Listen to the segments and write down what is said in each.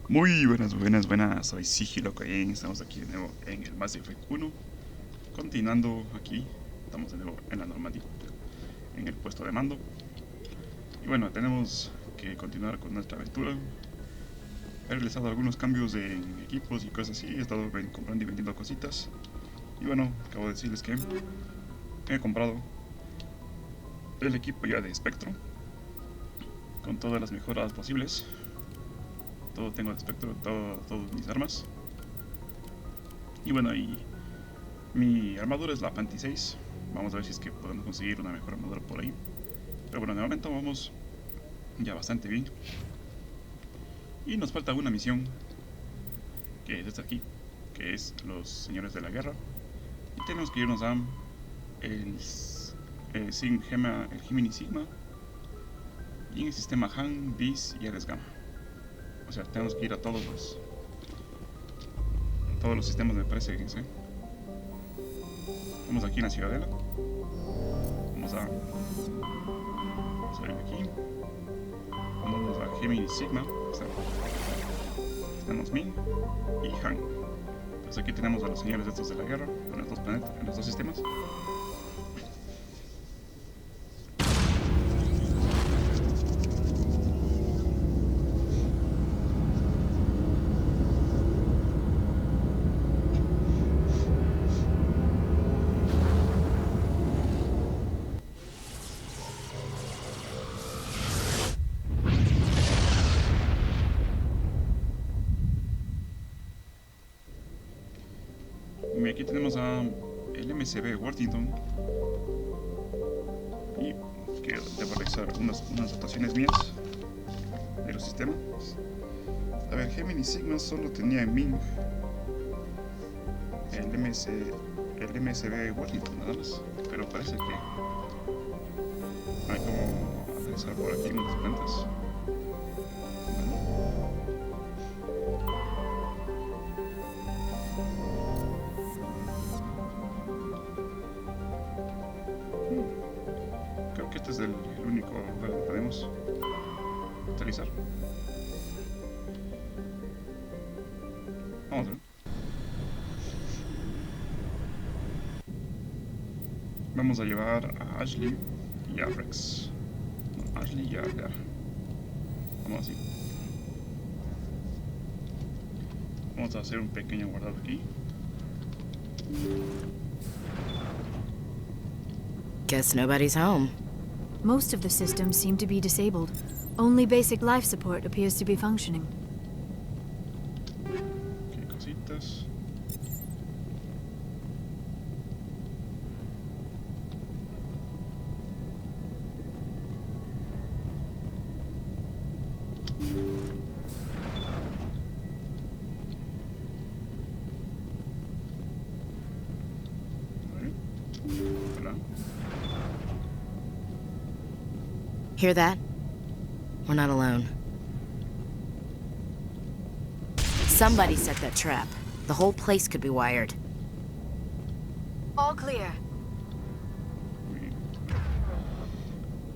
Muy buenas, soy Sigiloco Games, estamos aquí de nuevo en el Mass Effect 1, continuando aquí, estamos de nuevo en la normalidad, en el puesto de mando, y bueno, tenemos que continuar con nuestra aventura. He realizado algunos cambios en equipos y cosas así, he estado comprando y vendiendo cositas, y bueno, acabo de decirles que he comprado el equipo ya de Spectro, con todas las mejoras posibles. Todo tengo de espectro, todas mis armas. Y bueno, y mi armadura es la 26. Vamos a ver si es que podemos conseguir una mejor armadura por ahí. Pero bueno, de momento vamos ya bastante bien. Y nos falta una misión, que es esta aquí, que es los señores de la guerra. Y tenemos que irnos a el Gemini Sigma, y en el sistema Han, Bis y Ares Gamma. O sea, tenemos que ir a todos los sistemas, me parece que sí. Vamos aquí en la ciudadela. Vamos a salir de aquí. Vamos a Gemini Sigma. Tenemos Min y Han. Entonces aquí tenemos a los señores estos de la guerra en los dos planetas, en los dos sistemas. Y aquí tenemos a el MCB Worthington, y que debo realizar unas rotaciones mías de los sistemas. A ver, Gemini Sigma solo tenía en Ming el MCB Worthington nada más, pero parece que hay como realizar por aquí unas cuentas. Creo que este es el único lugar donde podemos utilizar. Vamos a ver. Vamos a llevar a Ashley y a Rex. No, Ashley y a Gar. Vamos así. Vamos a hacer un pequeño guardado aquí. Guess nobody's home. Most of the systems seem to be disabled. Only basic life support appears to be functioning. Aquí cositas. Hola. Hear that? We're not alone. Somebody set that trap. The whole place could be wired. All clear. Muy bien.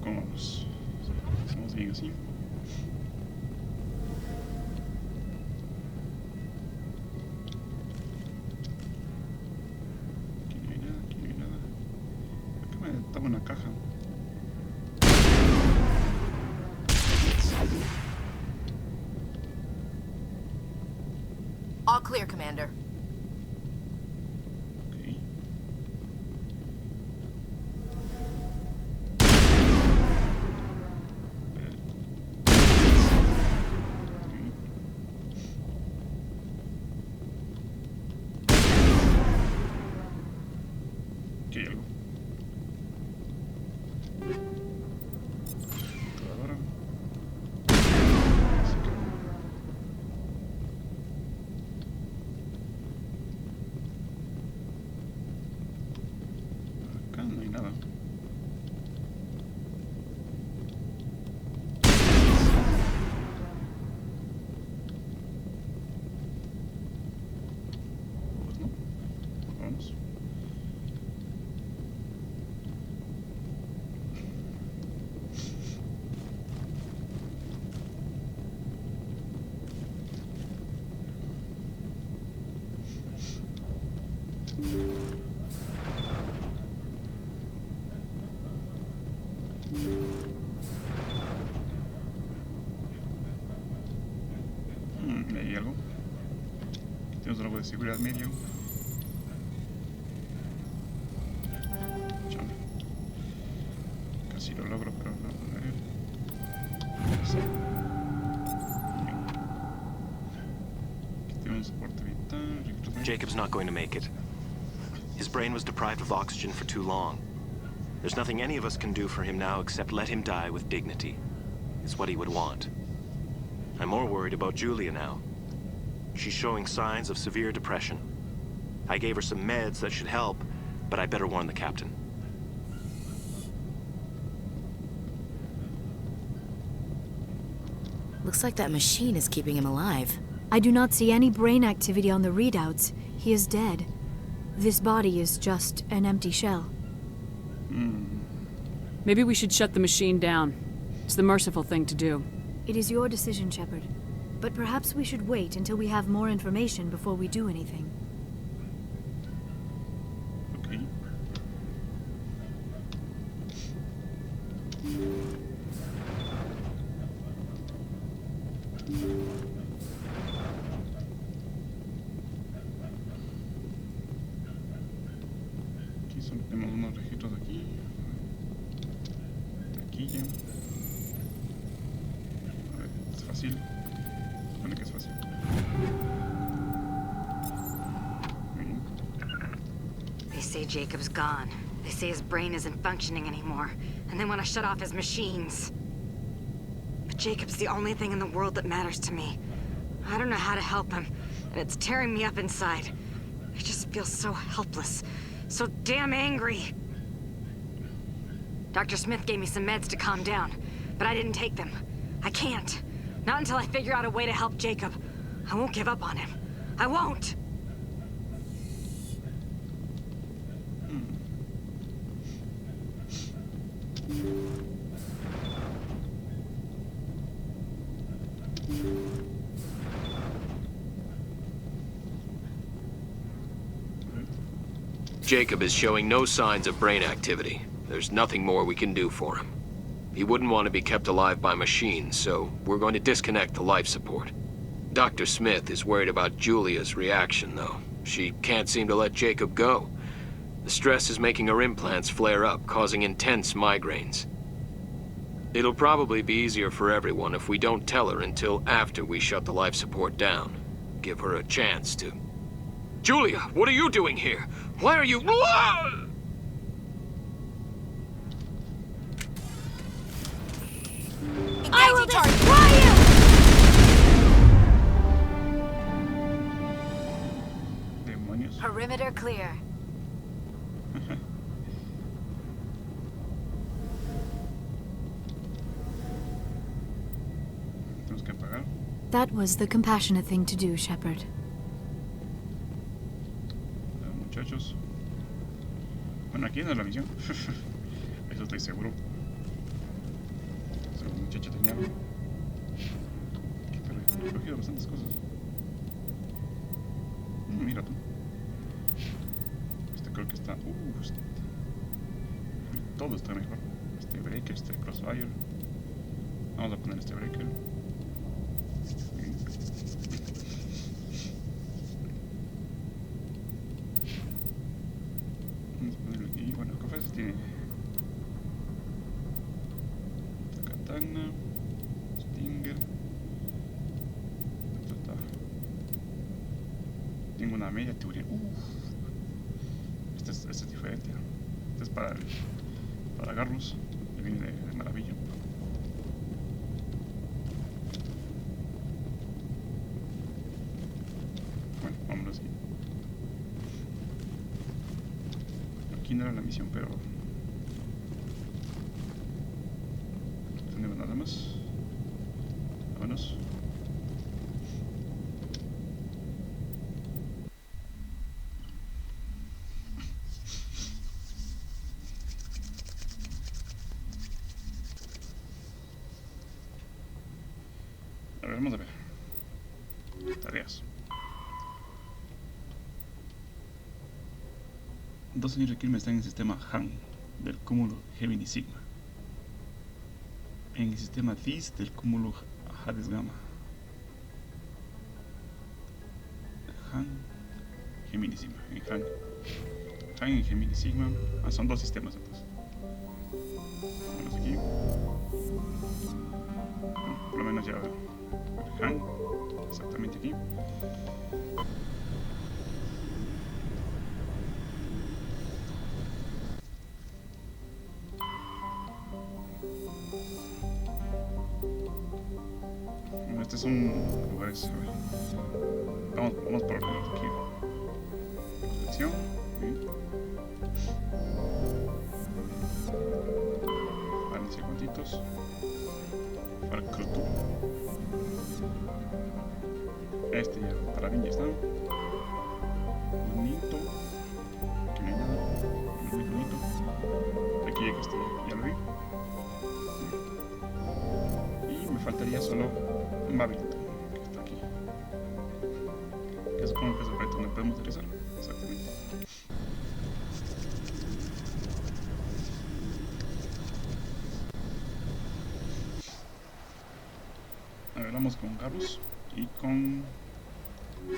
¿Cómo vamos? ¿Estamos bien así? Aquí no hay nada, aquí no hay nada. Acá me estaba una caja. All clear, Commander. Okay. Aquí hay algo. Ahora. algo. Aquí tenemos algo de seguridad medio. Chale. Casi lo logro, pero no. A ver. Sí. Aquí tenemos soporte vital. Jacob's not going to make it. His brain was deprived of oxygen for too long. There's nothing any of us can do for him now except let him die with dignity. It's what he would want. I'm more worried about Julia now. She's showing signs of severe depression. I gave her some meds that should help, but I better warn the captain. Looks like that machine is keeping him alive. I do not see any brain activity on the readouts. He is dead. This body is just an empty shell. Maybe we should shut the machine down. It's the merciful thing to do. It is your decision, Shepard. But perhaps we should wait until we have more information before we do anything. Okay. Aquí solo tenemos unos registros aquí. De aquí ya. A ver, es fácil. Supone que es fácil. Muy bien. They say Jacob's gone. They say his brain isn't functioning anymore, and they want to shut off his machines. But Jacob's the only thing in the world that matters to me. I don't know how to help him, and it's tearing me up inside. I just feel so helpless, so damn angry. Dr. Smith gave me some meds to calm down, but I didn't take them. I can't. Not until I figure out a way to help Jacob. I won't give up on him. I won't! Jacob is showing no signs of brain activity. There's nothing more we can do for him. He wouldn't want to be kept alive by machines, so we're going to disconnect the life support. Dr. Smith is worried about Julia's reaction, though. She can't seem to let Jacob go. The stress is making her implants flare up, causing intense migraines. It'll probably be easier for everyone if we don't tell her until after we shut the life support down. Give her a chance to... Julia, what are you doing here? Why are you... I will destroy you! Demonios. Perimeter clear. Tenemos que apagar. That was the compassionate thing to do, Shepard. Muchachos. Bueno, aquí no es la misión. Eso estoy seguro. Ese muchacho tenía algo. Pero he cogido bastantes cosas. Mira tú. Este creo que está... todo está mejor. Este breaker, este crossfire. Vamos a poner este breaker. Y bueno, cofres tiene katana, stinger. Esto está. Tengo una media teoría. Este es diferente. Este es para agarros. Y viene de maravilla. Bueno, vámonos aquí. Aquí no era la misión, pero tenemos nada más. Vámonos. A ver, vamos a ver. Tareas. 2 años de crimen están en el sistema Han del cúmulo Gemini Sigma. En el sistema Dis del cúmulo Hades Gamma. Gemini Sigma, en Han. Han y Gemini Sigma. Ah, son dos sistemas entonces. Vamos aquí. Bueno, por lo menos ya Han, exactamente aquí. Bueno, estos son lugares, a ver. Vamos por orden aquí. Colección. Valen segunditos. Para Corrupción. Este ya, para mí ya está. Bonito. Aquí no hay nada. Muy bonito. Aquí ya que este ya lo vi. Y me faltaría solo un babito que está aquí. Que supongo que es el objeto donde podemos utilizar. Exactamente. A ver, vamos con Carlos y con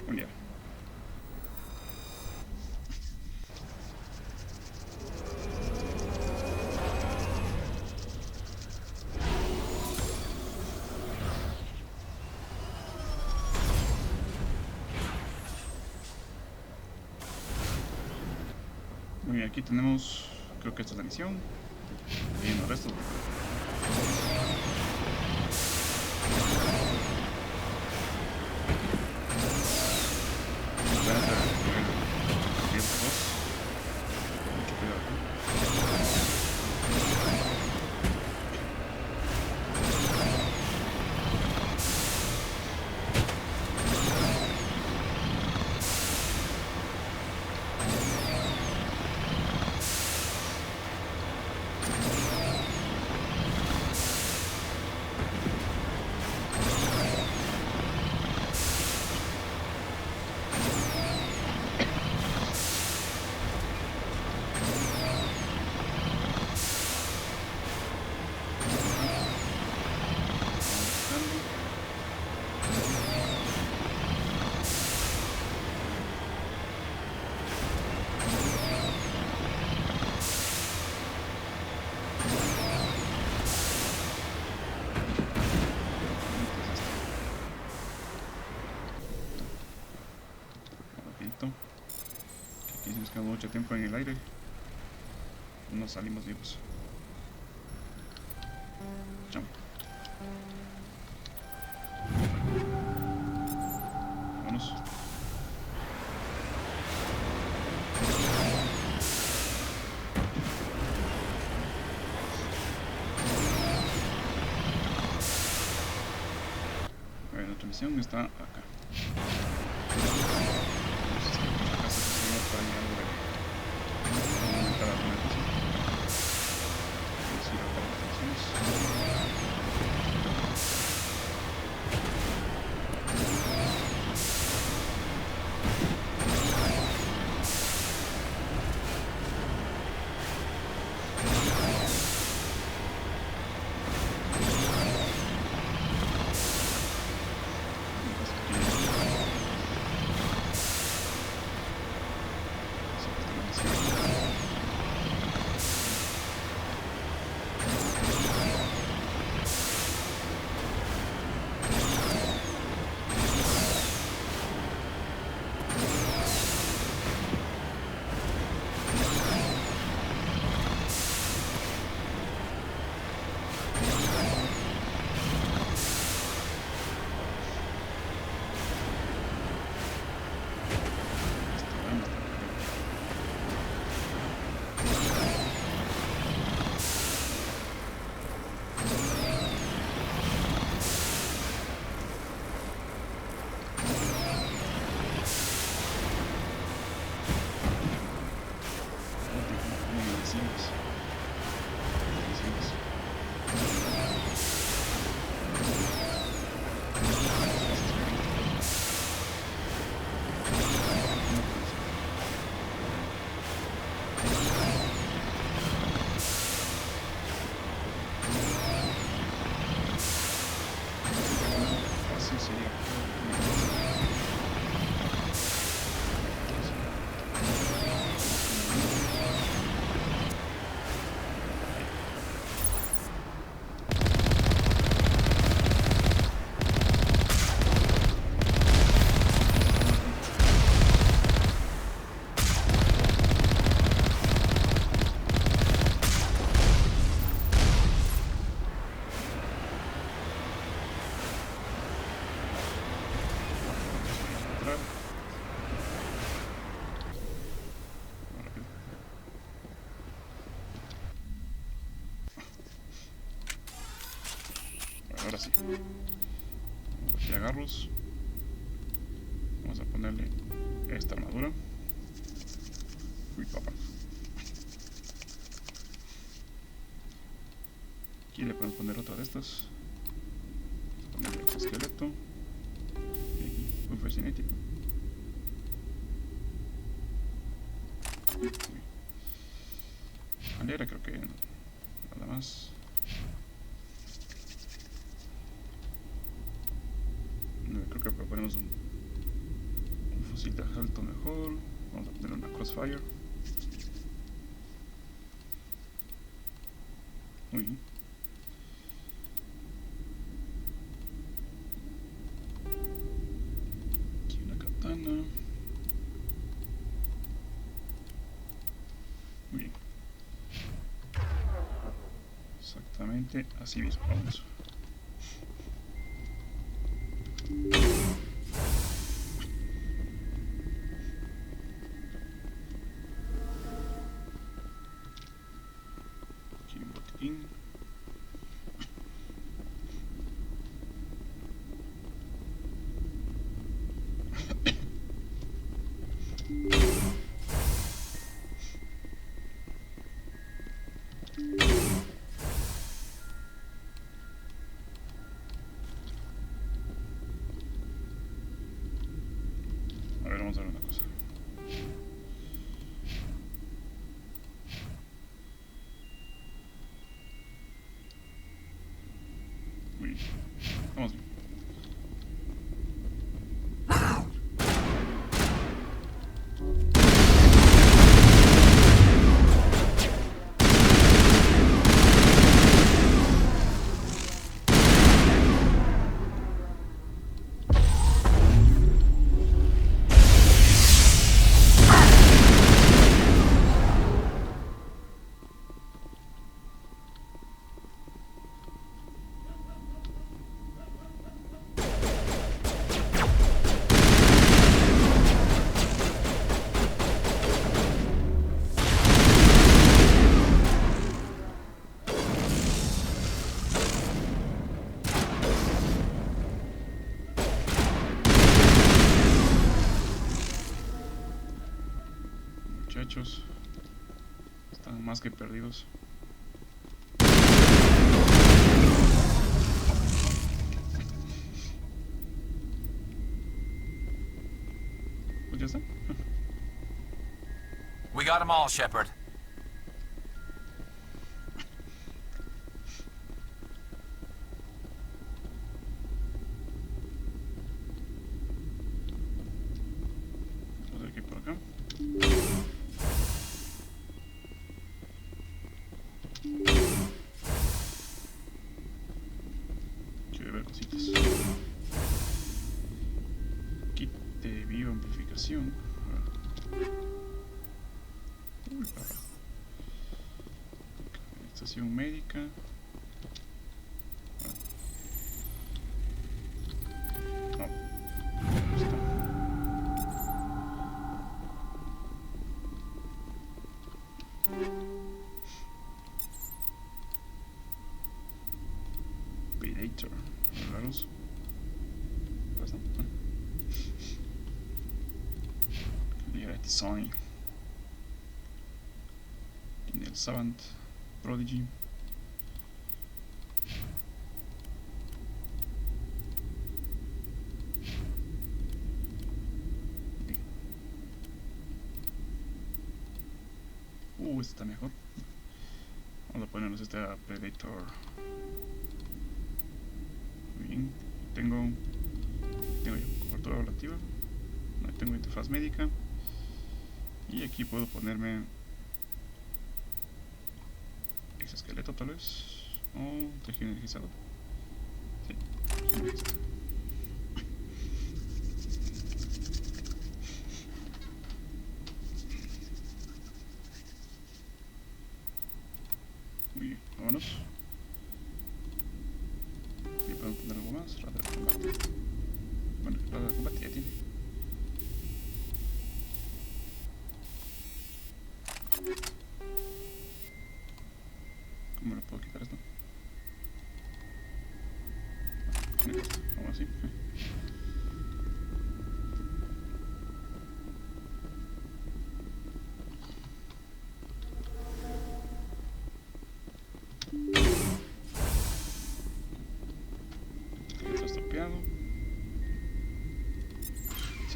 Julián. Muy bien, aquí tenemos, creo que esta es la misión. Y en el resto. Aquí si nos quedamos mucho tiempo en el aire, no salimos vivos. Chao. Vámonos. A ver, nuestra misión está acá. Para llegar a aumentar la argumentación. Vamos a ir a para Vamos aquí a agarros. Vamos a ponerle esta armadura. Uy, papá. Aquí le podemos poner otra de estas. Ponerle el esqueleto. Muy fascinante. Alegra, creo que nada más. No, creo que ponemos un fusil de asalto mejor. Vamos a poner una crossfire. Muy bien. Aquí una katana. Muy bien. Exactamente así mismo. Vamos. Aquí un botiquín. A ver, vamos a ver una cosa. Muy bien. Vamos bien. Muchachos, están más que perdidos. Pues ya está. We got them all, Shepard. Vamos a ver qué hay por acá. Quiero ver cositas. Kit de bioamplificación. Uy, papá. Estación médica. No. No está. Predator. Raros. ¿Pasa? Libera design. En el Savant. Prodigy. Este está mejor. Vamos a ponernos este Predator. Muy bien. Tengo ya cobertura relativa. No tengo interfaz médica. Y aquí puedo ponerme exoesqueleto tal vez. O tejido energizado. Sí, tejido energizado. Muy bien, vámonos. Aquí podemos poner algo más. Radar de combate. Bueno, radar de combate ya tiene. ¿Cómo le puedo quitar esto?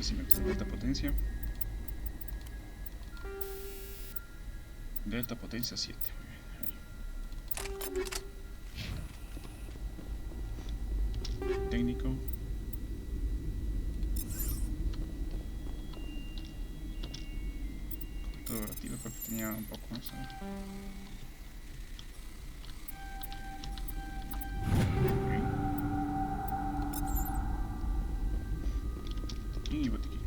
sé si me gusta de alta potencia. De alta potencia 7. Muy bien, ahí. Técnico. Comentado relativo, creo que tenía un poco más. Y botiquín.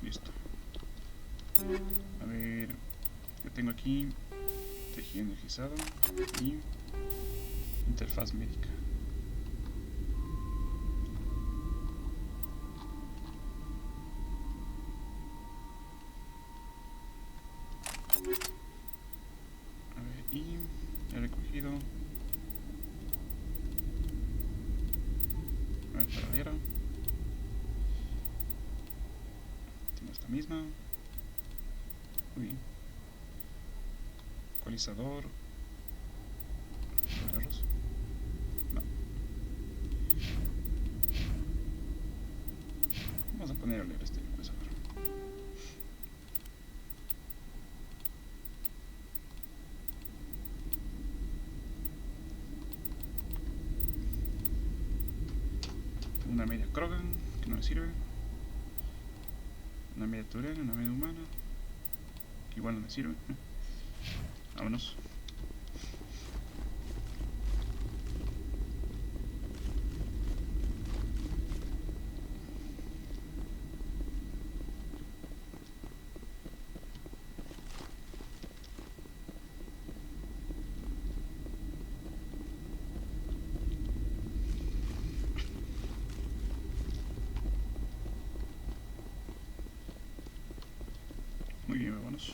Listo. A ver, yo tengo aquí tejido energizado y interfaz médica. A ver, y he recogido a ver, paradera. Tengo esta misma. Muy bien. Ecualizador. ¿Errores? No. Vamos a poner a leer este ecualizador. Una media Krogan, que no me sirve. Una media Turena, una media humana, que igual no me sirve. Vámonos. Muy bien, vámonos.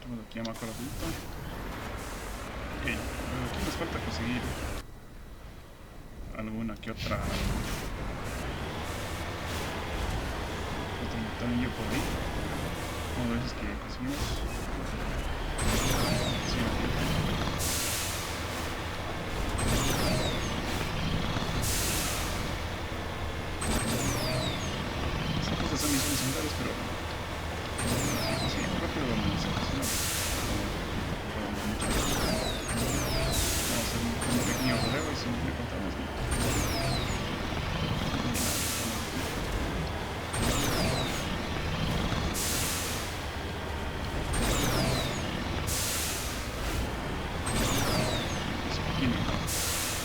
Vamos aquí a Macro adulto. Ok, aquí nos falta conseguir alguna que otra otro tornillo por ahí. Como veces que conseguimos. Sí, son misiones secundarias, pero sí, rápido vamos a hacer un pequeño rodeo y si le contamos ahí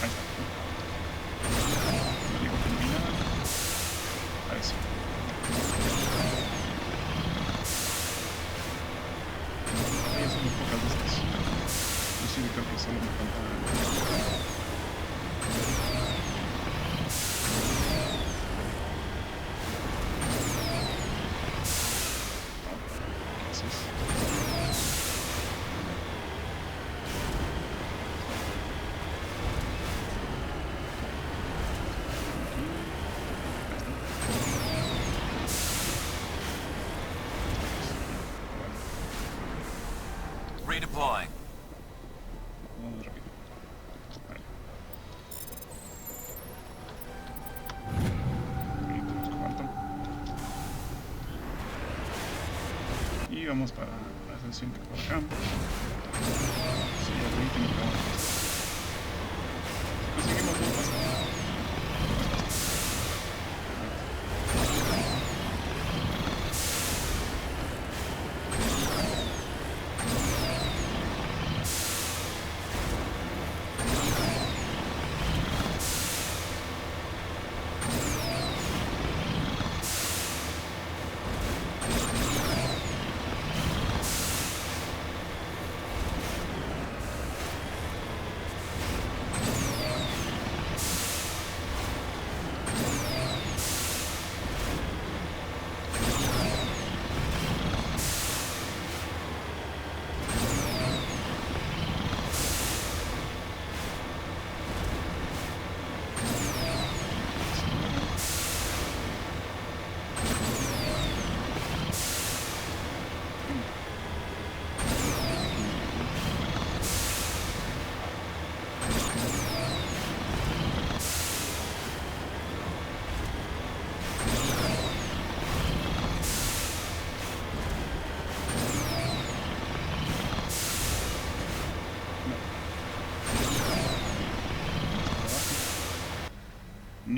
está. No digo que no vi nada. A ver si. Son muy pocas de estas. Inclusive creo que solo me falta. ¿Qué haces? Redeploying. Vamos rápido. Vale. Ahí tenemos comparto. Y vamos para la sesión que por acá. Sí, ahí tengo que vamos. Conseguimos un paso.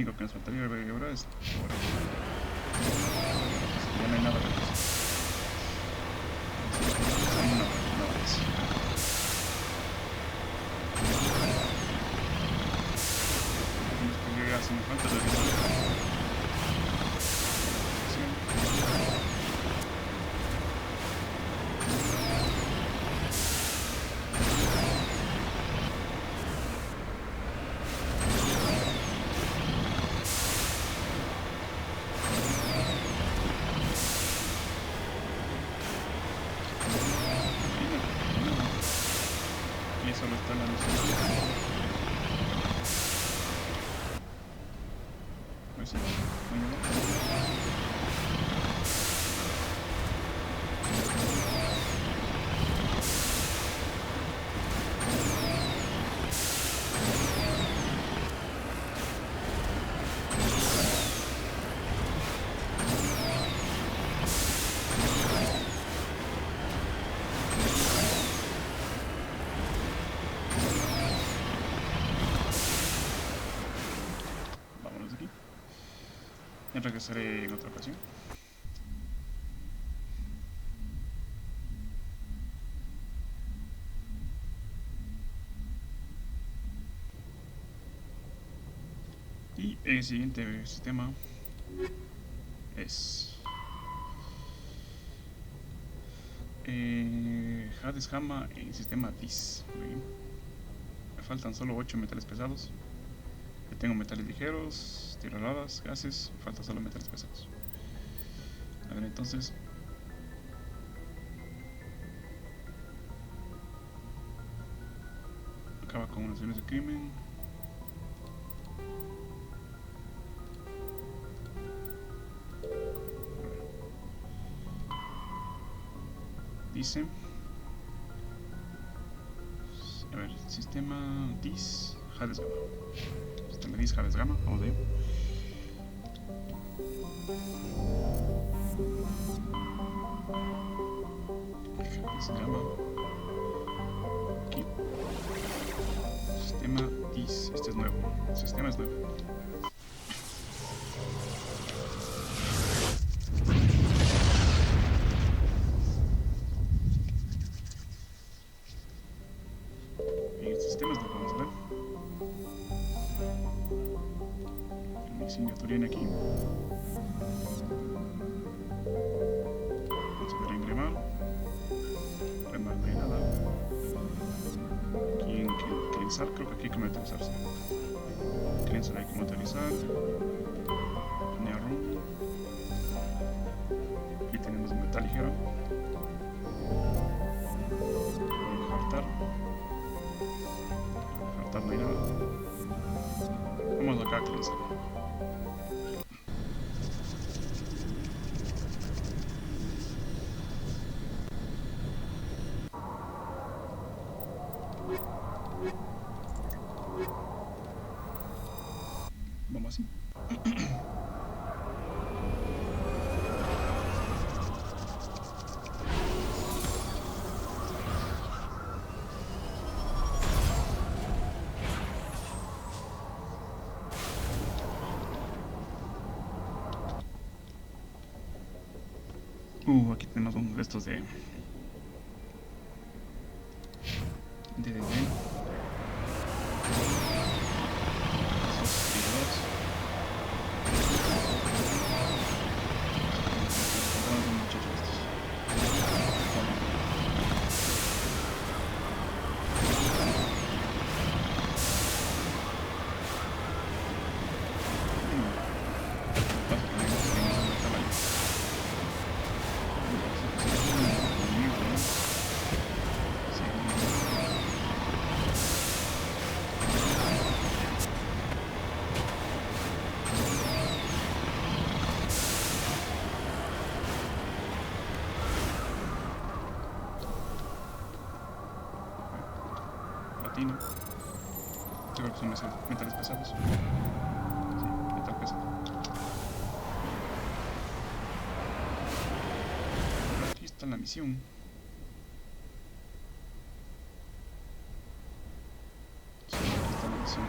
único que nos faltaría ahora es ahora. Ya no hay nada más. Nada más. Llega sin falta de visión. Y eso lo está en la misión. Pues sí, muy bien. Vámonos de aquí. Ya regresaré en otra ocasión. Y el siguiente sistema es Hades Hama en sistema DIS. Muy bien. Me faltan solo 8 metales pesados. Ya tengo metales ligeros, tierras, gases, me faltan solo metales pesados. A ver, entonces acaba con unas acciones de crimen. Dice, a ver, sistema DIS Hades Gama. Sistema DIS Hades Gama, vamos a ver. Hades Gama. Aquí. Sistema DIS, este es nuevo. El sistema es nuevo. Viene aquí. Vamos a ver engremar. Remar no hay nada. Aquí en cleansar, creo que aquí hay que materializarse. Cleansar hay que materializar. Nearroom. Aquí tenemos un metal ligero. Hartar. Hartar no hay nada. Vamos acá a cleansar. Vamos así. Aquí tenemos unos de estos de platino. Yo creo que son metales pesados. Sí, metal pesado. Aquí está la misión. Sí, aquí está la misión.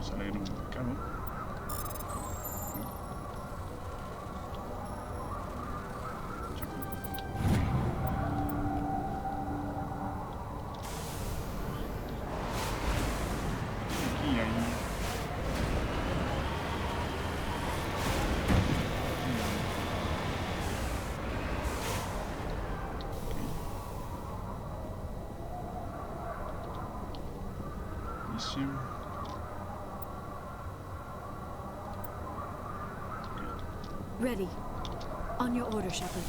Vamos a leer un recado. Aquí hay dice Ready. On your order, Shepard.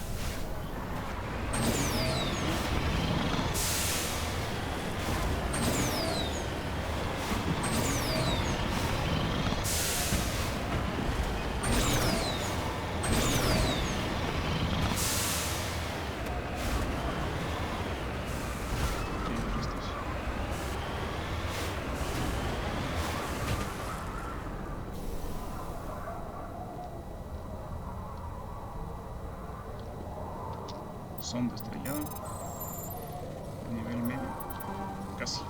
sonda estrellada, nivel medio, casi.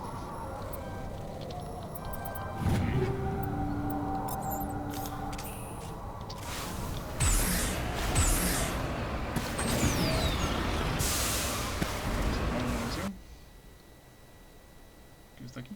¿Qué está aquí?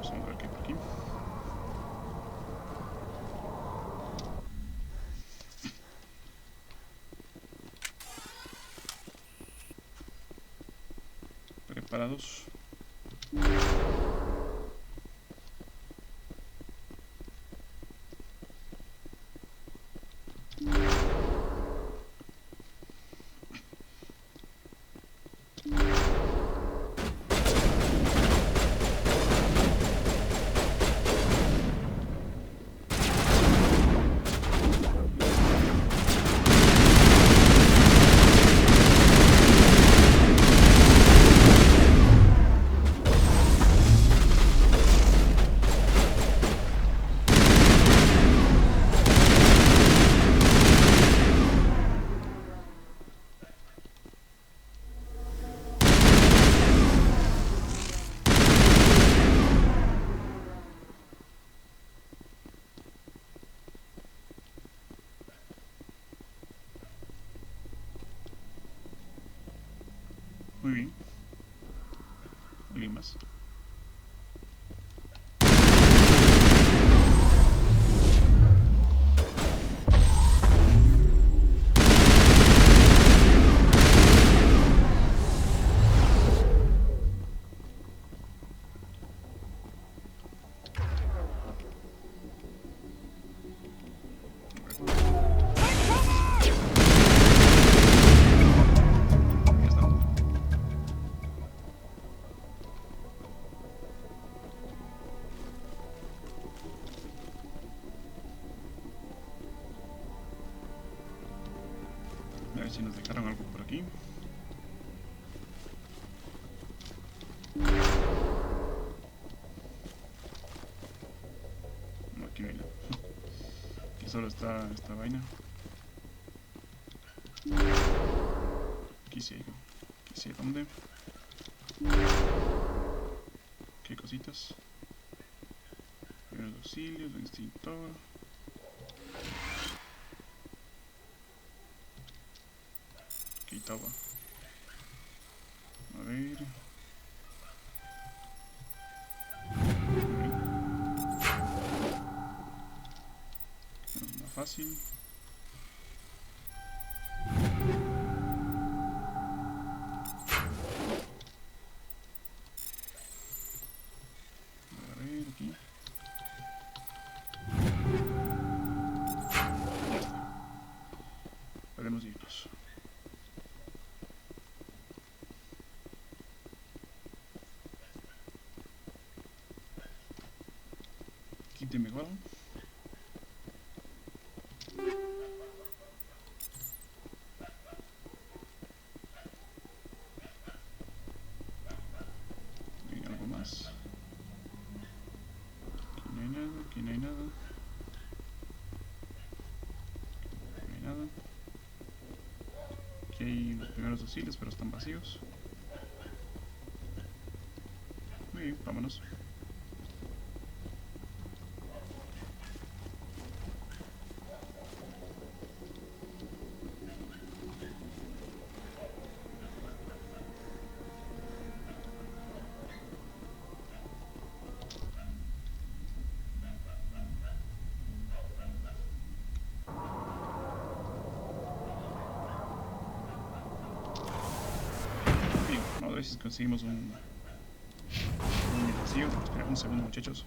Vamos a ver qué hay por aquí. Preparados. Muy bien. ¿Alguien más? Ya está. A ver si nos dejaron algo por aquí. No, aquí no hay nada. Aquí solo está esta vaina. Aquí sí hay. Aquí sí hay dónde. ¿Qué cositas? Primeros auxilios, el extintor. Aquí estaba. A ver. No es más fácil. A ver, aquí. Ya está. Podemos irnos. te mejora. Y algo más. Aquí no hay nada, aquí no hay nada. Aquí no hay nada. Aquí hay los primeros auxilios, pero están vacíos. Muy bien, vámonos. A ver si conseguimos un vacío. Espera un segundo, muchachos.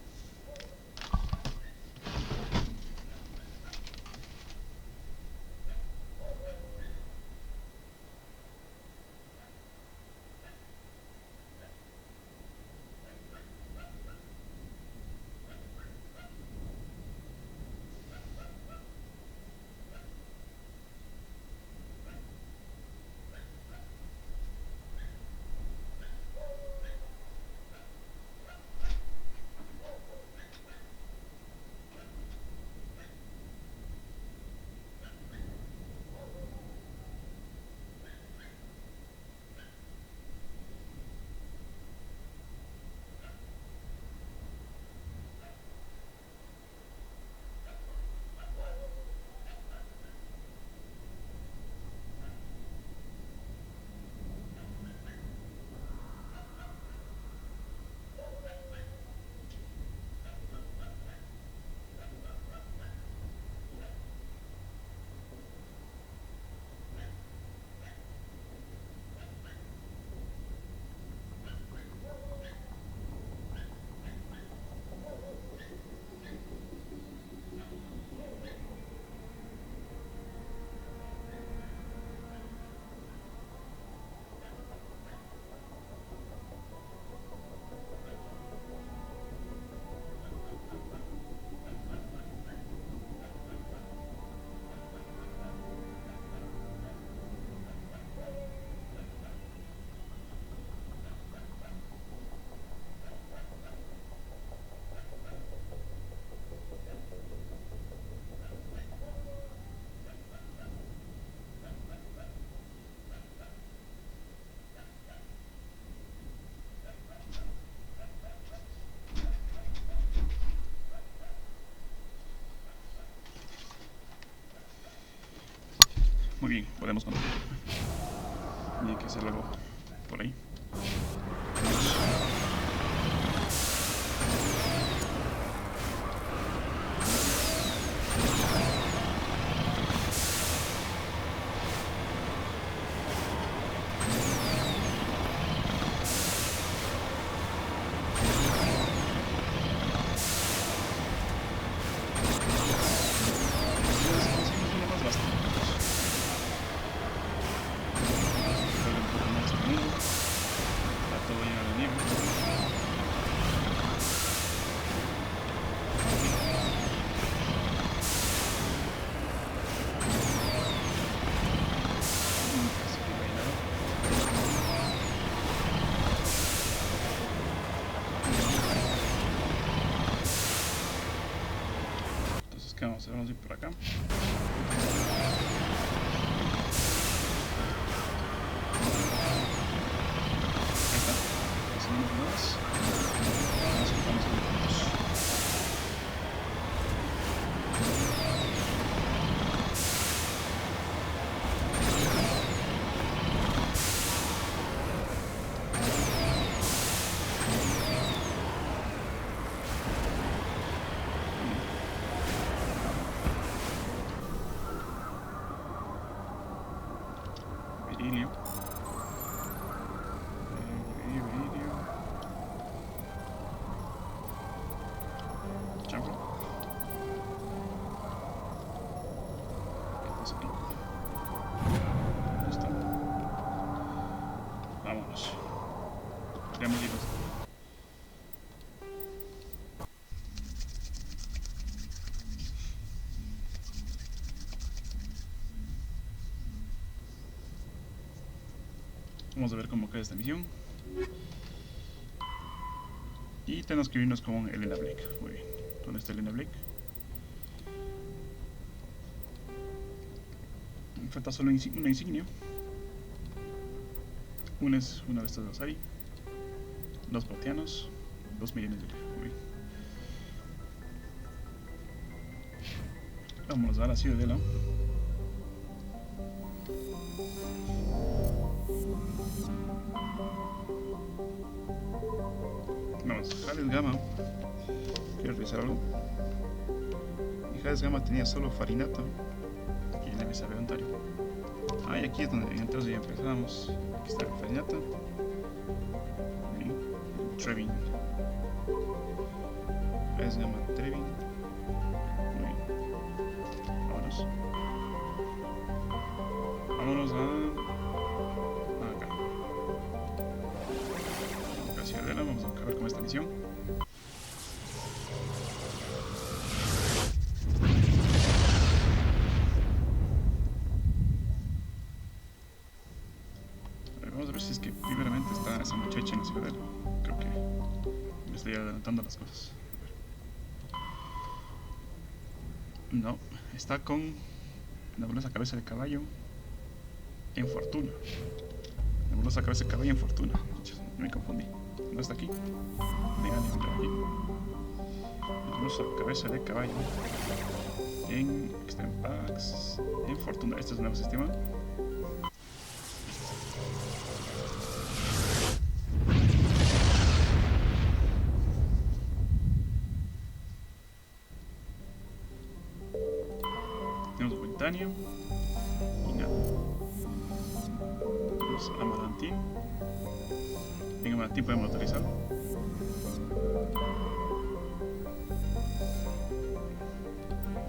Muy bien, podemos continuar. Y hay que hacer algo por ahí. Vamos a ir por acá. Ahí está. Hacemos más. Vamos a ver. Berilio. Berilio. Chanfle. ¿Qué pasa aquí? Listo. Vámonos. Veamos libros. Vamos a ver cómo queda esta misión. Y tenemos que irnos con Elena Blake. Muy bien. ¿Dónde está Elena Blake? Me falta solo una insignia. Una es una de estas dos ahí. 2 proteanos. 2 millones de... Muy bien. Vamos a la ciudadela. Vamos, Hades Gamma. Quiero revisar algo. Y Hades Gamma tenía solo farinata. Y le mesa de Ontario. Ah, y aquí es donde entonces ya empezamos. Aquí está la farinata. Y Trevin. Hades Gamma Trevin. Muy bien. Vámonos. Vámonos a acá. Hacia adelante, vamos a acabar con esta misión. Vamos a ver si es que primeramente está esa muchacha en la ciudadela. Creo que me estoy adelantando las cosas. No, está con la nebulosa cabeza de caballo en Fortuna. Nebulosa cabeza de caballo en Fortuna. Me confundí. ¿No está aquí? Venga, aquí. Nebulosa cabeza de caballo en Extreme Packs en Fortuna. Este es un nuevo sistema. Tenemos Quintanio y nada. Tenemos Amarantín. En Amarantín podemos utilizarlo.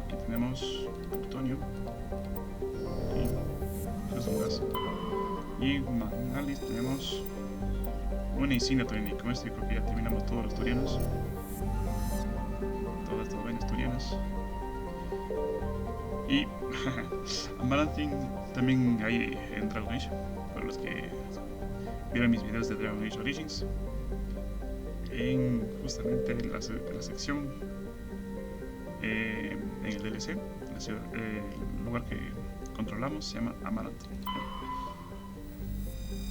Aquí tenemos Plutonio y es un gas. Y en Magnalis tenemos una insignia turiana. Y con esto yo creo que ya terminamos todos los turianos. Todas estas vainas turianas. Y Amaranthine también hay en Dragon Age, para los que vieron mis videos de Dragon Age Origins, en justamente la sección en el DLC, el lugar que controlamos se llama Amaranthine.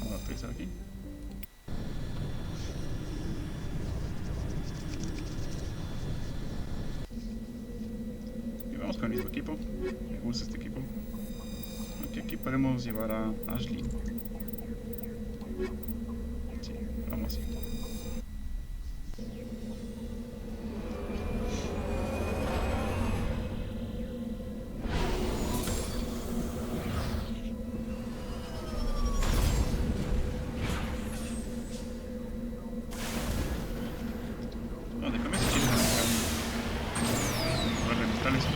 Vamos a utilizar aquí. Con el mismo equipo, me gusta este equipo. Aquí podemos llevar a Ashley. Sí, vamos así. No, de comienzo quiero reventar esto.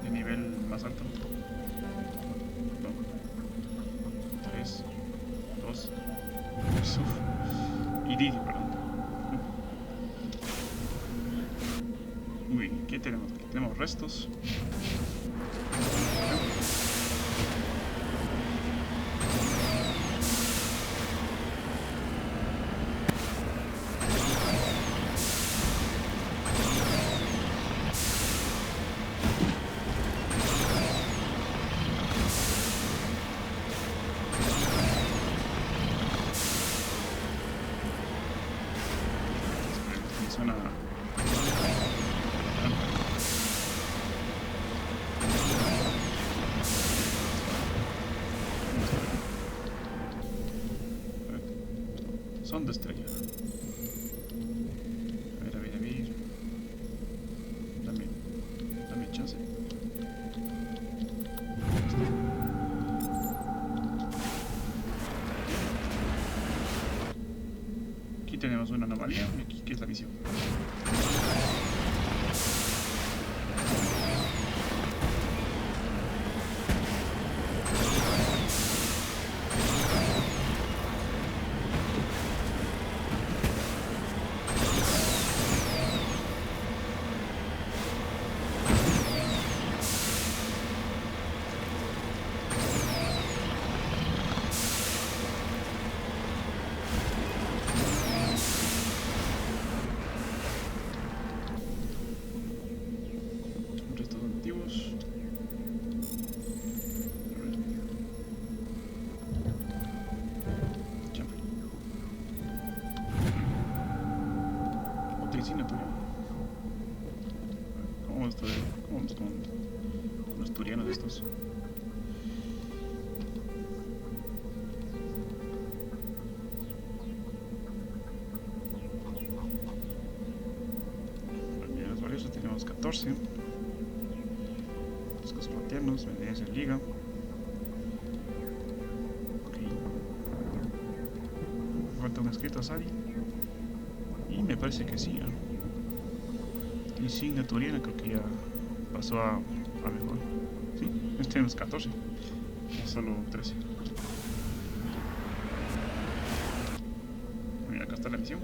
De nivel más alto. 3, 2, iridio, perdón. Muy bien, ¿qué tenemos? Aquí tenemos restos. Suena... Son de estrella. A ver. Dame chance. Aquí Aquí tenemos una anomalía y aquí que es la misión. ¿Cómo vamos con los turianos estos? Los valiosos tenemos 14. Los cosmotianos, medidas en liga. Ok. Falta un escrito a Sari. Y me parece que sí, ¿no? Insignia turiana creo que ya pasó a mejor. Sí, tenemos 14. Solo 13. Mira, acá está la misión.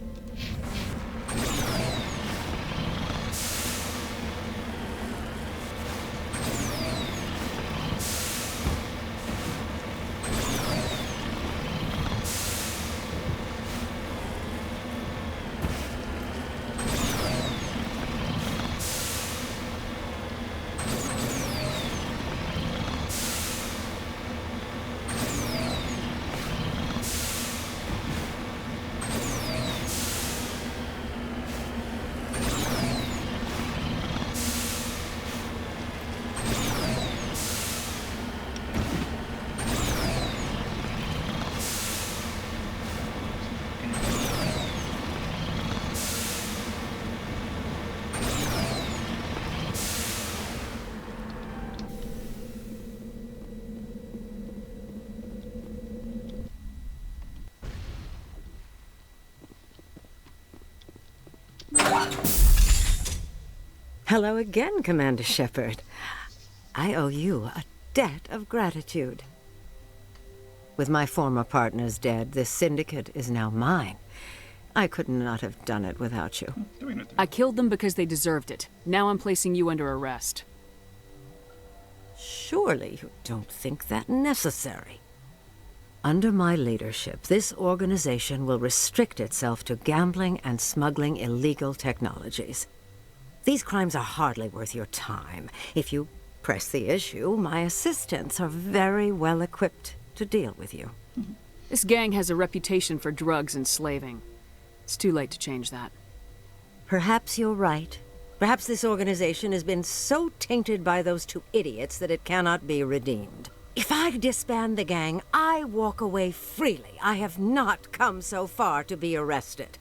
Hello again, Commander Shepard. I owe you a debt of gratitude. With my former partners dead, this syndicate is now mine. I could not have done it without you. I killed them because they deserved it. Now I'm placing you under arrest. Surely you don't think that necessary. Under my leadership, this organization will restrict itself to gambling and smuggling illegal technologies. These crimes are hardly worth your time. If you press the issue, my assistants are very well equipped to deal with you. This gang has a reputation for drugs and slaving. It's too late to change that. Perhaps you're right. Perhaps this organization has been so tainted by those two idiots that it cannot be redeemed. If I disband the gang, I walk away freely. I have not come so far to be arrested.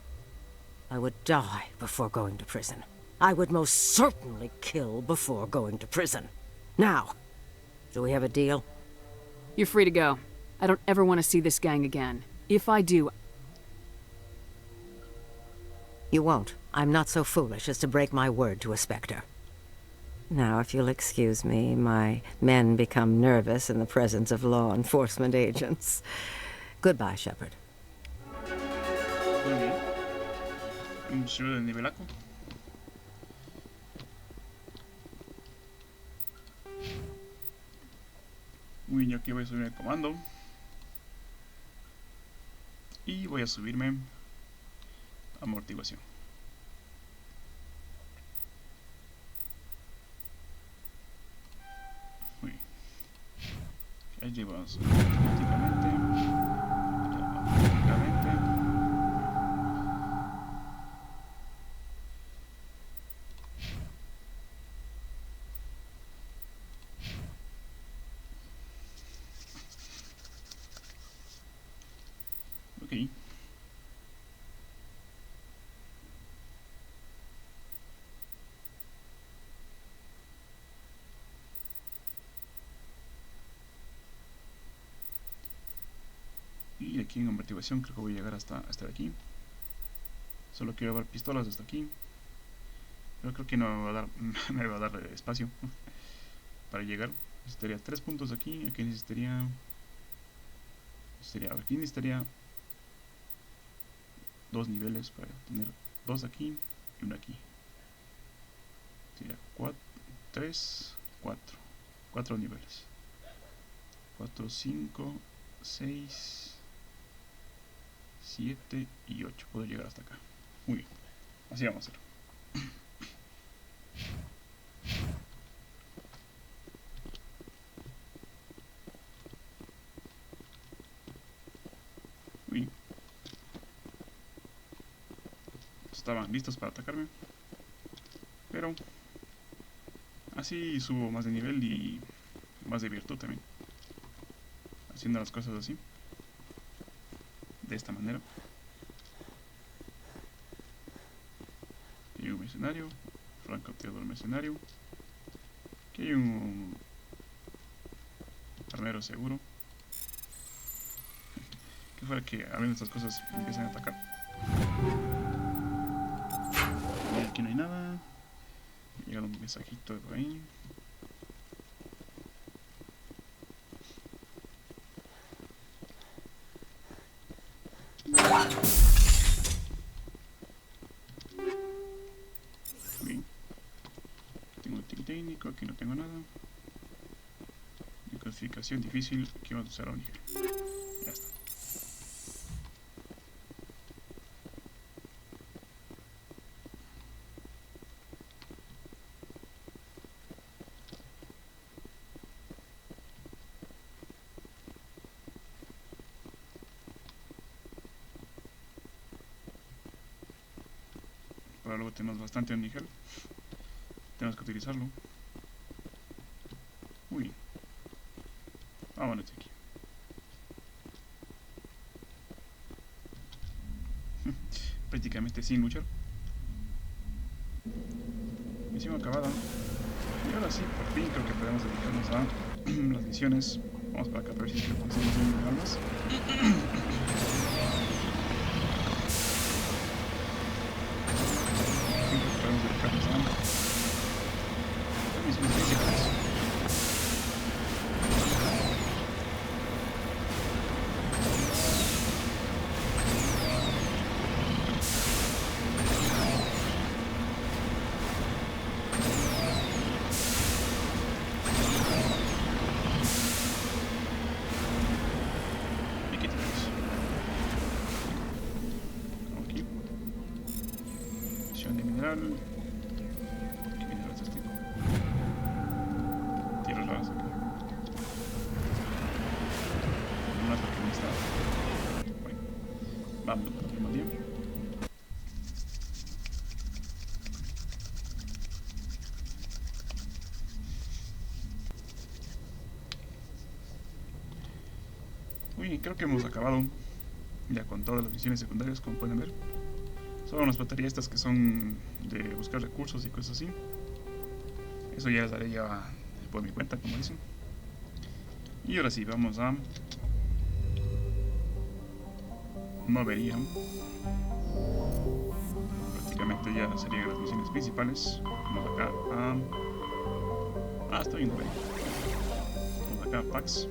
I would die before going to prison. I would most certainly kill before going to prison. Now, do we have a deal? You're free to go. I don't ever want to see this gang again. If I do... You won't. I'm not so foolish as to break my word to a Spectre. Now, if you'll excuse me, my men become nervous in the presence of law enforcement agents. Goodbye, Shepard. Muy bien. Un sube de nivelaco. Muy bien, yo aquí voy a subir el comando. Y voy a subirme amortiguación. Muy bien. Ya llevamos automáticamente. Ok. Y aquí en amortiguación creo que voy a llegar hasta de aquí. Solo quiero ver pistolas hasta aquí. Pero creo que no me va a dar, me va a dar espacio para llegar. Necesitaría 3 puntos aquí. Aquí necesitaría... Aquí necesitaría 2 niveles para tener 2 aquí y 1 aquí. Sería 3, 4. 4 niveles. 4, 5, 6, 7 y 8. Puedo llegar hasta acá. Muy bien. Así vamos a hacer. Muy bien. Estaban listos para atacarme. Pero así subo más de nivel y más de virtud también. Haciendo las cosas así. De esta manera. Aquí hay un mercenario. Francotirador mercenario. Aquí hay un armero seguro. Que fuera que abriendo estas cosas empiecen a atacar. Y aquí no hay nada. Me ha llegado un mensajito de por ahí. Bien. Tengo un tiro técnico, aquí no tengo nada. Mi clasificación difícil, aquí vamos a usar a un nivel. Ya está. Para luego tenemos bastante níquel. Tenemos que utilizarlo. Muy bien. Vámonos de aquí. Prácticamente sin luchar. Misión acabada. Y ahora sí, por fin creo que podemos dedicarnos a las misiones. Vamos para acá para ver si conseguimos un almas. Podemos dedicarnos a las misiones principales. ¿Qué minerales tengo? Tierras raras acá. Unas porque no está. Bueno, vamos para el mismo tiempo. Muy bien, creo que hemos acabado ya con todas las misiones secundarias, como pueden ver. Solo nos faltaría estas que son de buscar recursos y cosas así. Eso ya les haré ya por mi cuenta, como dicen. Y ahora sí, vamos a Noveria. Prácticamente ya serían las misiones principales. Vamos acá a... está bien Noveria. Vamos acá a Pax.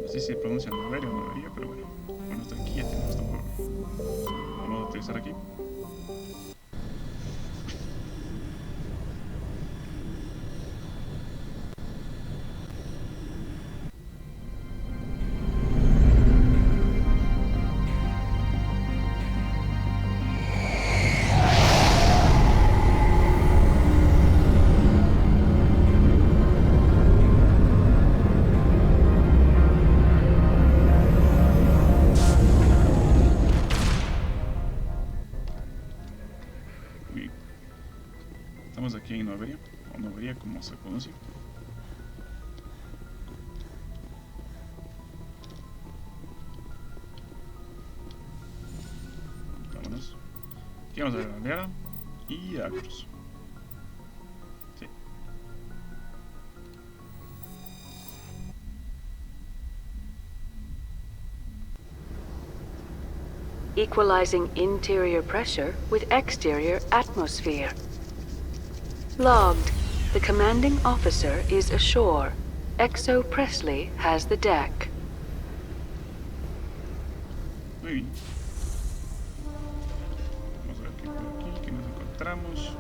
No sé si se pronuncia Noveria o Noveria, pero bueno. Bueno, hasta aquí ya tenemos esto por... Vamos a utilizar aquí. Estamos aquí en Noveria, o Noveria como se conoce. Vámonos. Aquí vamos a ver a la aldea y a Cruz. Sí. equalizing interior pressure with exterior atmosphere. Logged. The commanding officer is ashore. Exo Presley has the deck. Muy bien. Vamos a ver qué por aquí, qué nos encontramos.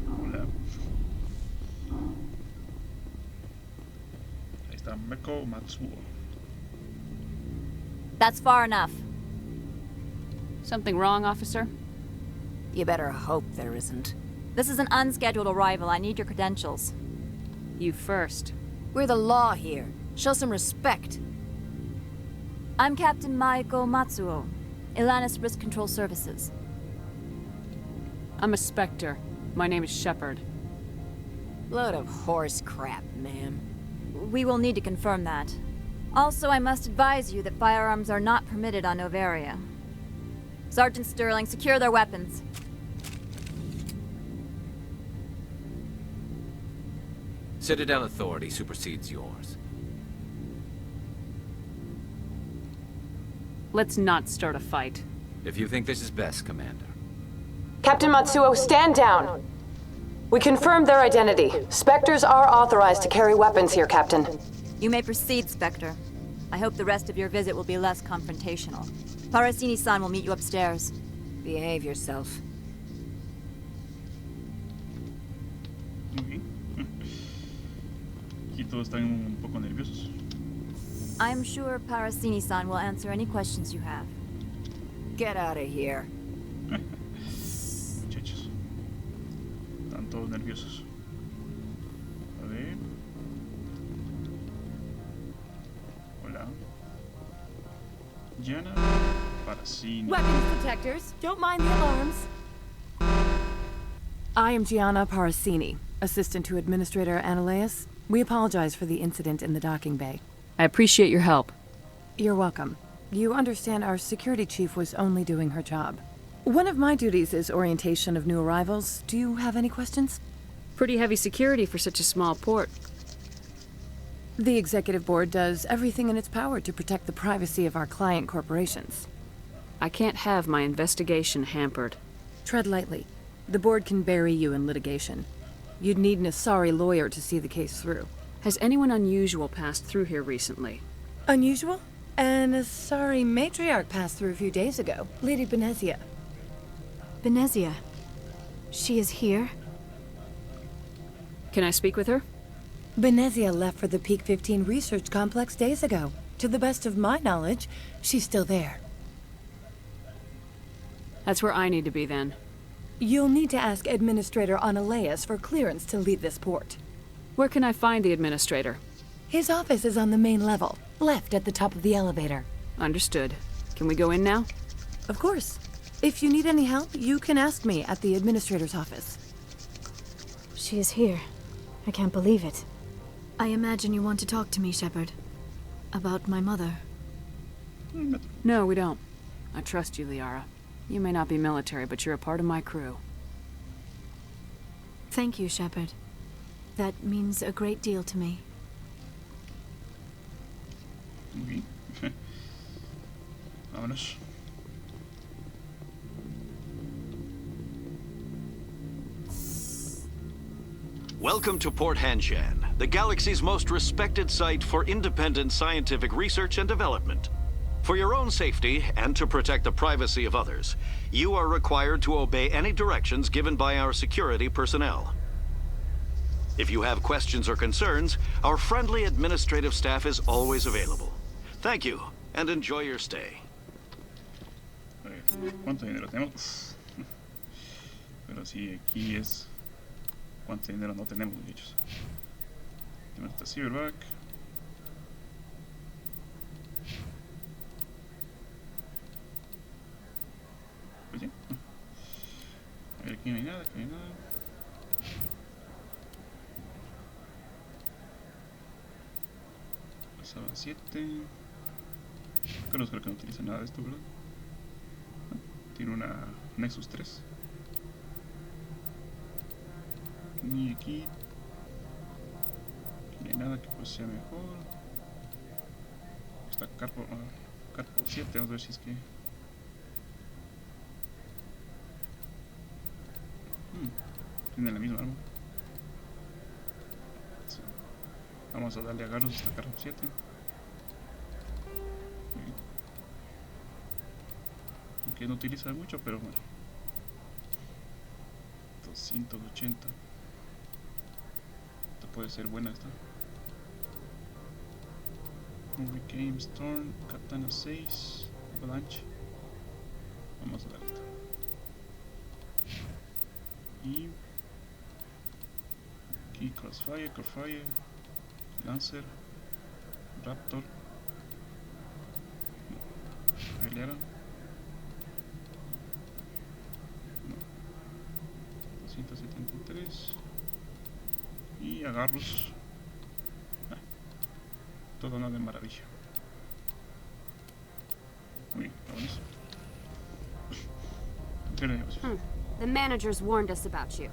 Hola. Ahí está Meko Matsuo. That's far enough. Something wrong, officer? You better hope there isn't. This is an unscheduled arrival. I need your credentials. You first. We're the law here. Show some respect. I'm Captain Maiko Matsuo, Ilanis Risk Control Services. I'm a Spectre. My name is Shepard. Load of horse crap, ma'am. We will need to confirm that. Also, I must advise you that firearms are not permitted on Noveria. Sergeant Sterling, secure their weapons. Citadel authority supersedes yours. Let's not start a fight. If you think this is best, Commander. Captain Matsuo, stand down. We confirmed their identity. Spectres are authorized to carry weapons here, Captain. You may proceed, Spectre. I hope the rest of your visit will be less confrontational. Parasini-san will meet you upstairs. Behave yourself. Muy bien. Aquí todos están un poco nerviosos. I'm sure Parasini-san will answer any questions you have. Get out of here. Muchachos. Están todos nerviosos. A ver. Hola. Yana Parasini. Weapons detectors. Don't mind the alarms. I am Gianna Parasini, assistant to Administrator Ananias. We apologize for the incident in the docking bay. I appreciate your help. You're welcome. You understand our security chief was only doing her job. One of my duties is orientation of new arrivals. Do you have any questions? Pretty heavy security for such a small port. The executive board does everything in its power to protect the privacy of our client corporations. I can't have my investigation hampered. Tread lightly. The board can bury you in litigation. You'd need an Asari lawyer to see the case through. Has anyone unusual passed through here recently? Unusual? An Asari matriarch passed through a few days ago. Lady Benezia. Benezia. She is here? Can I speak with her? Benezia left for the Peak 15 research complex days ago. To the best of my knowledge, she's still there. That's where I need to be then. You'll need to ask Administrator Ananias for clearance to leave this port. Where can I find the administrator? His office is on the main level, left at the top of the elevator. Understood. Can we go in now? Of course. If you need any help, you can ask me at the administrator's office. She is here. I can't believe it. I imagine you want to talk to me, Shepard. About my mother. No, we don't. I trust you, Liara. You may not be military, but you're a part of my crew. Thank you, Shepard. That means a great deal to me. Muy bien. Vámonos. Welcome to Port Hanshan, the galaxy's most respected site for independent scientific research and development. For your own safety and to protect the privacy of others, you are required to obey any directions given by our security personnel. If you have questions or concerns, our friendly administrative staff is always available. Thank you, and enjoy your stay. A ver, ¿cuánto dinero tenemos? Pero sí, aquí es... ¿Cuánto dinero no tenemos, muchachos? Tenemos esta Cyberback. Pues sí. A ver, aquí no hay nada, aquí no hay nada. Pasaba 7. Creo que no utiliza nada de esto, ¿verdad? Tiene una Nexus 3. Ni aquí no hay nada que pues sea mejor. Está Carpo 7, vamos a ver si es que... tiene la misma arma. Sí. Vamos a darle agarros hasta Carpo 7. Aunque no utiliza mucho, pero bueno. 280. Esta puede ser buena esta. Games, Turn, Katana 6, Avalanche. Vamos a darle esta. Y aquí Crossfire, Lancer, Raptor, Peleara, 273 y agarros. Todo nada de maravilla. Muy bien, vámonos. The managers warned us about you.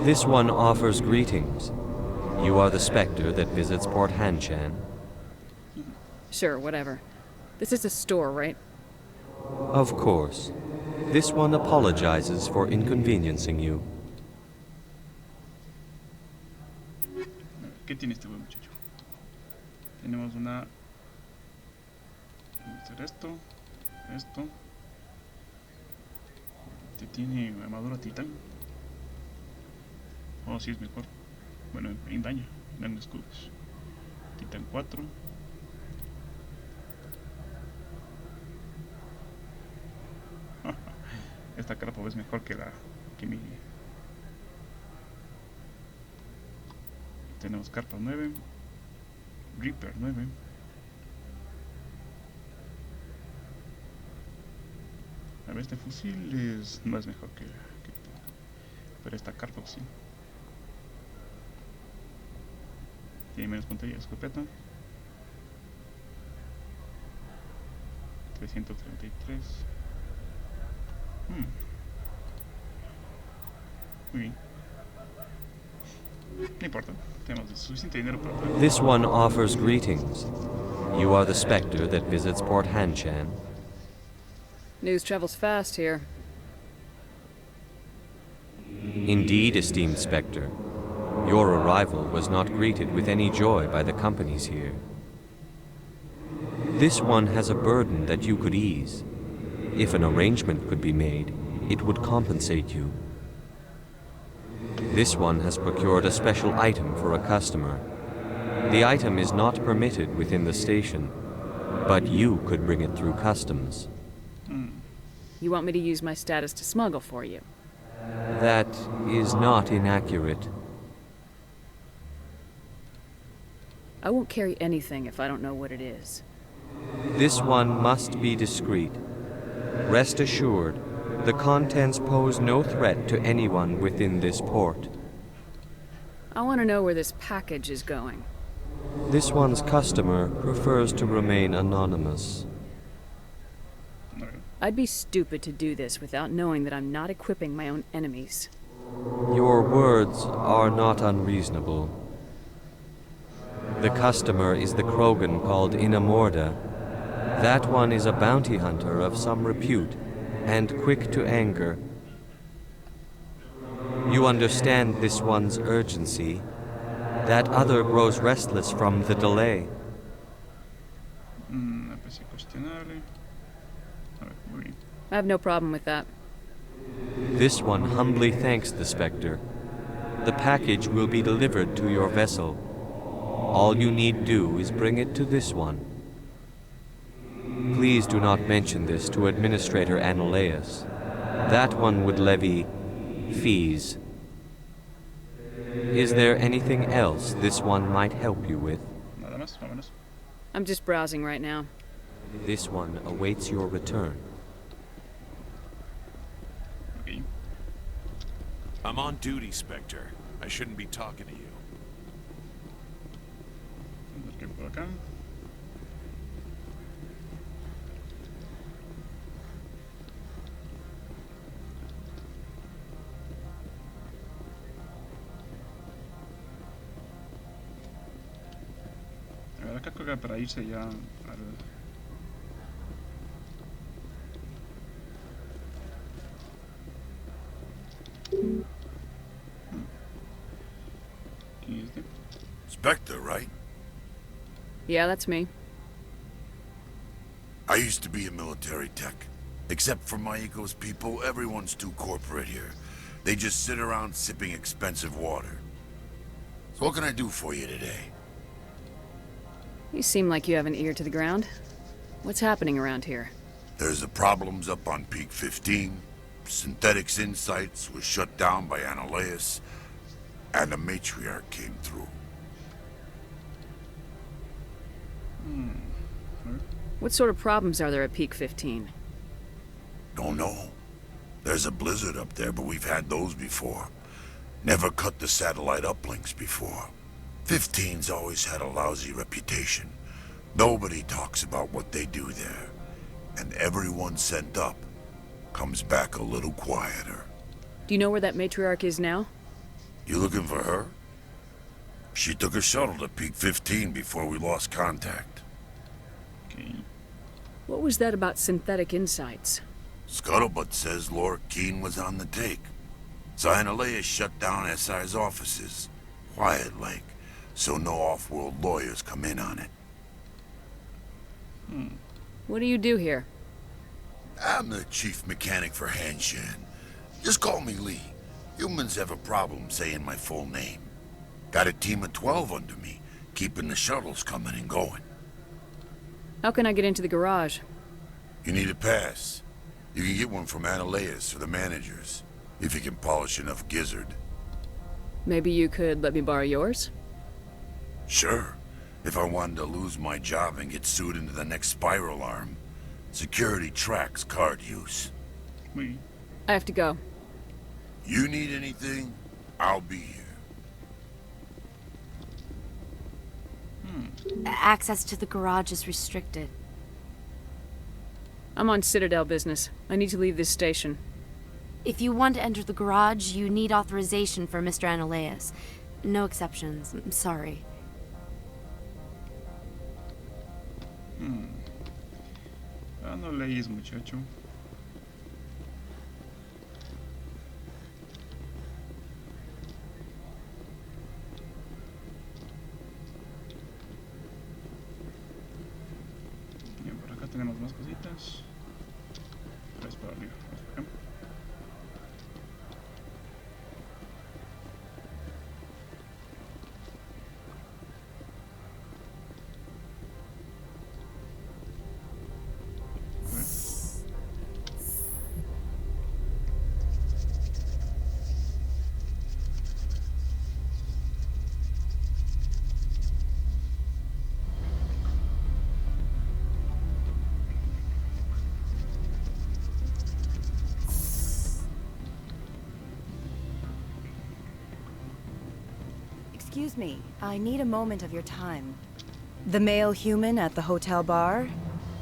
This one offers greetings. You are the specter that visits Port Hanshan. Sure, whatever. This is a store, right? Of course. This one apologizes for inconveniencing you. ¿Qué tiene este buen muchacho? Tenemos una... Vamos a hacer esto. Este tiene armadura titán. Oh, sí es mejor. Bueno, en daño, en escudos. Titán 4. Esta Carpo es mejor que mi... Tenemos Carpa 9, Reaper 9, a ver, este fusil no es mejor que pero esta Carpa sí. Tiene menos puntería de escopeta. 333. Muy bien. No importa, tenemos suficiente dinero para poder... This one offers greetings. You are the specter that visits Port Hanshan. News travels fast here. Indeed, esteemed specter. Your arrival was not greeted with any joy by the companies here. This one has a burden that you could ease. If an arrangement could be made, it would compensate you. This one has procured a special item for a customer. The item is not permitted within the station, but you could bring it through customs. You want me to use my status to smuggle for you? That is not inaccurate. I won't carry anything if I don't know what it is. This one must be discreet. Rest assured, the contents pose no threat to anyone within this port. I want to know where this package is going. This one's customer prefers to remain anonymous. I'd be stupid to do this without knowing that I'm not equipping my own enemies. Your words are not unreasonable. The customer is the Krogan called Inamorda. That one is a bounty hunter of some repute, and quick to anger. You understand this one's urgency. That other grows restless from the delay. I have no problem with that. This one humbly thanks the Spectre. The package will be delivered to your vessel. All you need do is bring it to this one. Please do not mention this to Administrator Analeus. That one would levy fees. Is there anything else this one might help you with? I'm just browsing right now. This one awaits your return. I'm on duty, Spectre. I shouldn't be talking to you. creo que para irse ya al... ¿Quién es este? Spectre, right? Yeah, that's me. I used to be a military tech. Except for Maiko's people, everyone's too corporate here. They just sit around sipping expensive water. So what can I do for you today? You seem like you have an ear to the ground. What's happening around here? There's the problems up on Peak 15. Synthetics Insights was shut down by Annaleus. And the matriarch came through. What sort of problems are there at Peak 15? Don't know. There's a blizzard up there, but we've had those before. Never cut the satellite uplinks before. 15's always had a lousy reputation. Nobody talks about what they do there. And everyone sent up comes back a little quieter. Do you know where that matriarch is now? You looking for her? She took a shuttle to Peak 15 before we lost contact. Okay. What was that about synthetic insights? Scuttlebutt says Lord Keene was on the take. So Annaleus shut down SI's offices. Quiet-like, so no off-world lawyers come in on it. What do you do here? I'm the chief mechanic for Hanshan. Just call me Lee. Humans have a problem saying my full name. Got a team of 12 under me, keeping the shuttles coming and going. How can I get into the garage? You need a pass. You can get one from Annaleus or the managers, if you can polish enough gizzard. Maybe you could let me borrow yours? Sure. If I wanted to lose my job and get sued into the next spiral arm. Security tracks card use. Oui. I have to go. You need anything, I'll be here. Access to the garage is restricted. I'm on Citadel business. I need to leave this station. If you want to enter the garage, you need authorization for Mr. Annaleus. No exceptions. I'm sorry. Ah, no lees, muchacho. Bien, por acá tenemos más cositas. Tres para arriba. Vamos por acá. Excuse me, I need a moment of your time. The male human at the hotel bar?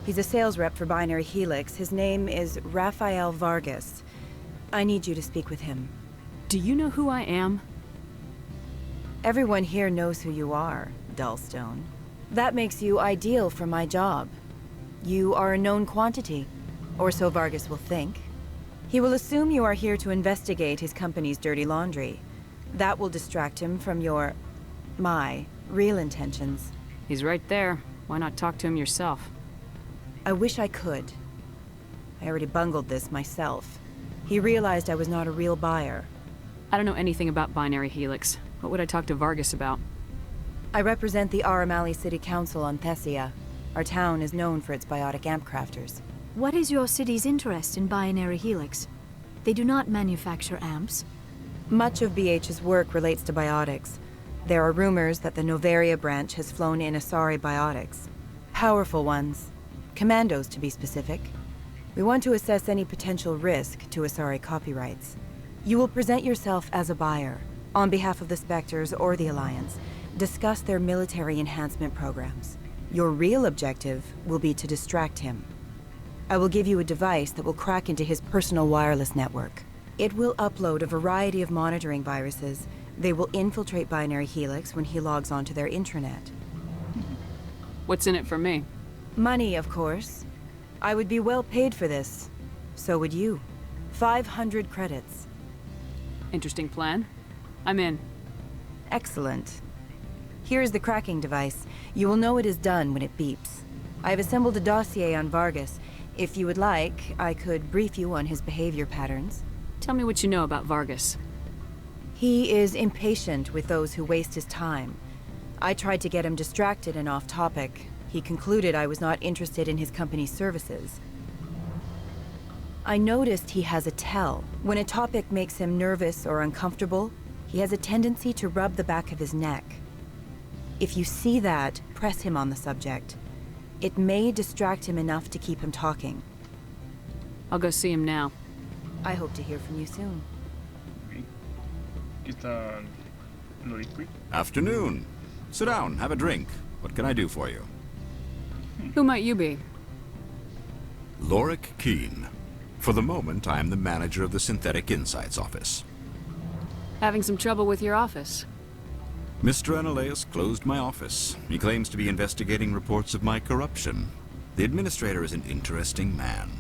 He's a sales rep for Binary Helix. His name is Rafael Vargas. I need you to speak with him. Do you know who I am? Everyone here knows who you are, Dullstone. That makes you ideal for my job. You are a known quantity, or so Vargas will think. He will assume you are here to investigate his company's dirty laundry. That will distract him from my real intentions. He's right there. Why not talk to him yourself? I wish I could. I already bungled this myself. He realized I was not a real buyer. I don't know anything about Binary Helix. What would I talk to Vargas about? I represent the Aramali City Council on Thessia. Our town is known for its biotic amp crafters. What is your city's interest in Binary Helix? They do not manufacture amps. Much of BH's work relates to biotics. There are rumors that the Noveria branch has flown in Asari biotics. Powerful ones. Commandos, to be specific. We want to assess any potential risk to Asari copyrights. You will present yourself as a buyer, on behalf of the Spectres or the Alliance. Discuss their military enhancement programs. Your real objective will be to distract him. I will give you a device that will crack into his personal wireless network. It will upload a variety of monitoring viruses. They will infiltrate Binary Helix when he logs onto their intranet. What's in it for me? Money, of course. I would be well paid for this. So would you. 500 credits. Interesting plan. I'm in. Excellent. Here's the cracking device. You will know it is done when it beeps. I've assembled a dossier on Vargas. If you would like, I could brief you on his behavior patterns. Tell me what you know about Vargas. He is impatient with those who waste his time. I tried to get him distracted and off topic. He concluded I was not interested in his company's services. I noticed he has a tell. When a topic makes him nervous or uncomfortable, he has a tendency to rub the back of his neck. If you see that, press him on the subject. It may distract him enough to keep him talking. I'll go see him now. I hope to hear from you soon. Aquí está lo liquid. Afternoon. Sit down, have a drink. What can I do for you? Who might you be? Lorik Keene. For the moment, I am the manager of the Synthetic Insights office. Having some trouble with your office? Mr. Analaeus closed my office. He claims to be investigating reports of my corruption. The administrator is an interesting man.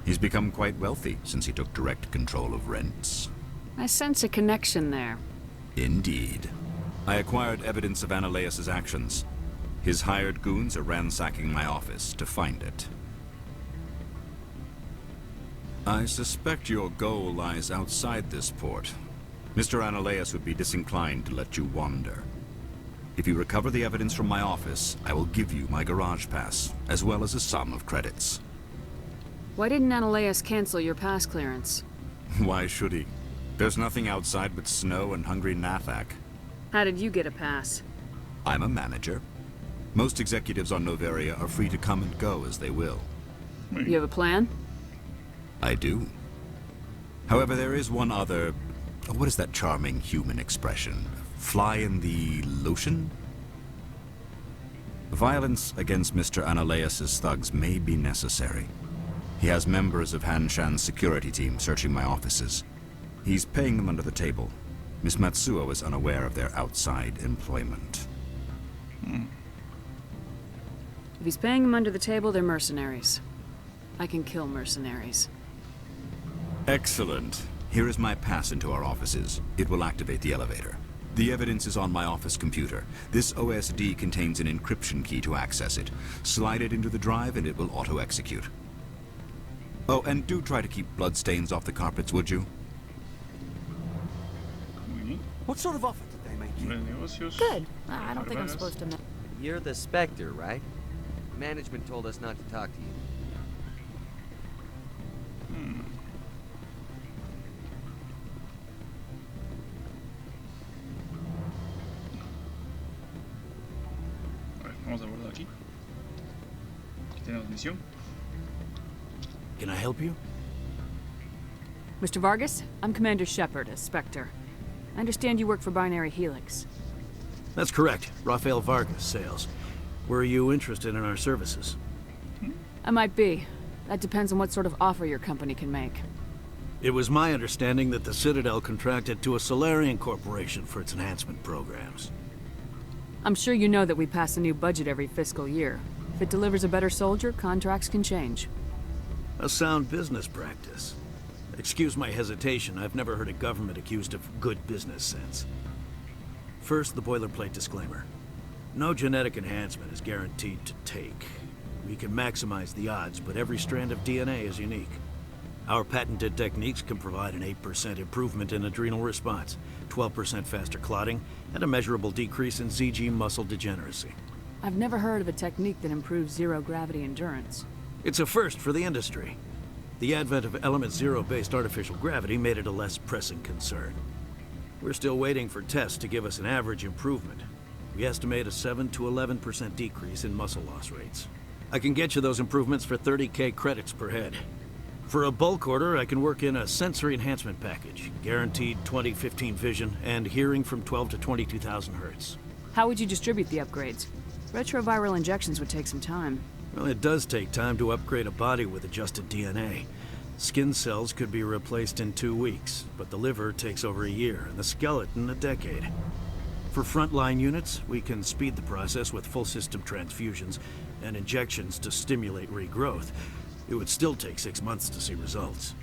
He's become quite wealthy since he took direct control of rents. I sense a connection there. Indeed. I acquired evidence of Analaeus' actions. His hired goons are ransacking my office to find it. I suspect your goal lies outside this port. Mr. Analaeus would be disinclined to let you wander. If you recover the evidence from my office, I will give you my garage pass, as well as a sum of credits. Why didn't Analaeus cancel your pass clearance? Why should he? There's nothing outside but snow and hungry Nathak. How did you get a pass? I'm a manager. Most executives on Noveria are free to come and go as they will. You have a plan? I do. However, there is one other... What is that charming human expression? Fly in the lotion? Violence against Mr. Analaeus' thugs may be necessary. He has members of Hanshan's security team searching my offices. He's paying them under the table. Miss Matsuo is unaware of their outside employment. If he's paying them under the table, they're mercenaries. I can kill mercenaries. Excellent. Here is my pass into our offices. It will activate the elevator. The evidence is on my office computer. This OSD contains an encryption key to access it. Slide it into the drive and it will auto-execute. Oh, and do try to keep bloodstains off the carpets, would you? What sort of offer did they make you? Good. I don't think I'm supposed to know. You're the Spectre, right? Management told us not to talk to you. Vamos a abordar aquí. Aquí tenemos misión. Can I help you? Mr. Vargas, I'm Commander Shepard, a Spectre. I understand you work for Binary Helix. That's correct. Rafael Vargas, sales. Were you interested in our services? I might be. That depends on what sort of offer your company can make. It was my understanding that the Citadel contracted to a Solarian corporation for its enhancement programs. I'm sure you know that we pass a new budget every fiscal year. If it delivers a better soldier, contracts can change. A sound business practice. Excuse my hesitation, I've never heard a government accused of good business sense. First, the boilerplate disclaimer. No genetic enhancement is guaranteed to take. We can maximize the odds, but every strand of DNA is unique. Our patented techniques can provide an 8% improvement in adrenal response, 12% faster clotting, and a measurable decrease in ZG muscle degeneracy. I've never heard of a technique that improves zero-gravity endurance. It's a first for the industry. The advent of element zero-based artificial gravity made it a less pressing concern. We're still waiting for tests to give us an average improvement. We estimate a 7 to 11% decrease in muscle loss rates. I can get you those improvements for 30K credits per head. For a bulk order, I can work in a sensory enhancement package, guaranteed 20/15 vision, and hearing from 12 to 22,000 hertz. How would you distribute the upgrades? Retroviral injections would take some time. Well, it does take time to upgrade a body with adjusted DNA. Skin cells could be replaced in 2 weeks, but the liver takes over a year, and the skeleton a decade. For frontline units, we can speed the process with full system transfusions and injections to stimulate regrowth. It would still take 6 months to see results.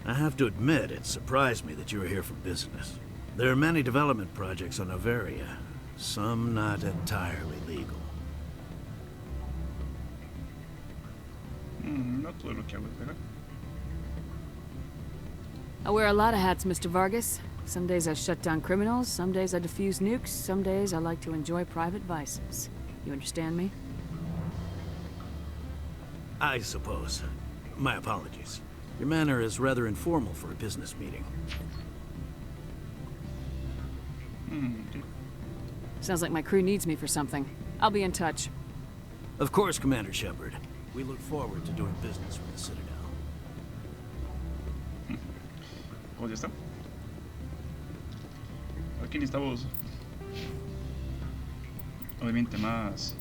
I have to admit, it surprised me that you were here for business. There are many development projects on Noveria, some not entirely legal. No todo lo que hago es legal. I wear a lot of hats, Mr. Vargas. Some days I shut down criminals, some days I defuse nukes, some days I like to enjoy private vices. You understand me? I suppose. My apologies. Your manner is rather informal for a business meeting. Okay. Sounds like my crew needs me for something. I'll be in touch. Of course, Commander Shepard. We look forward to doing business with the Citadel. Pues ya está. Aquí necesitamos obviamente más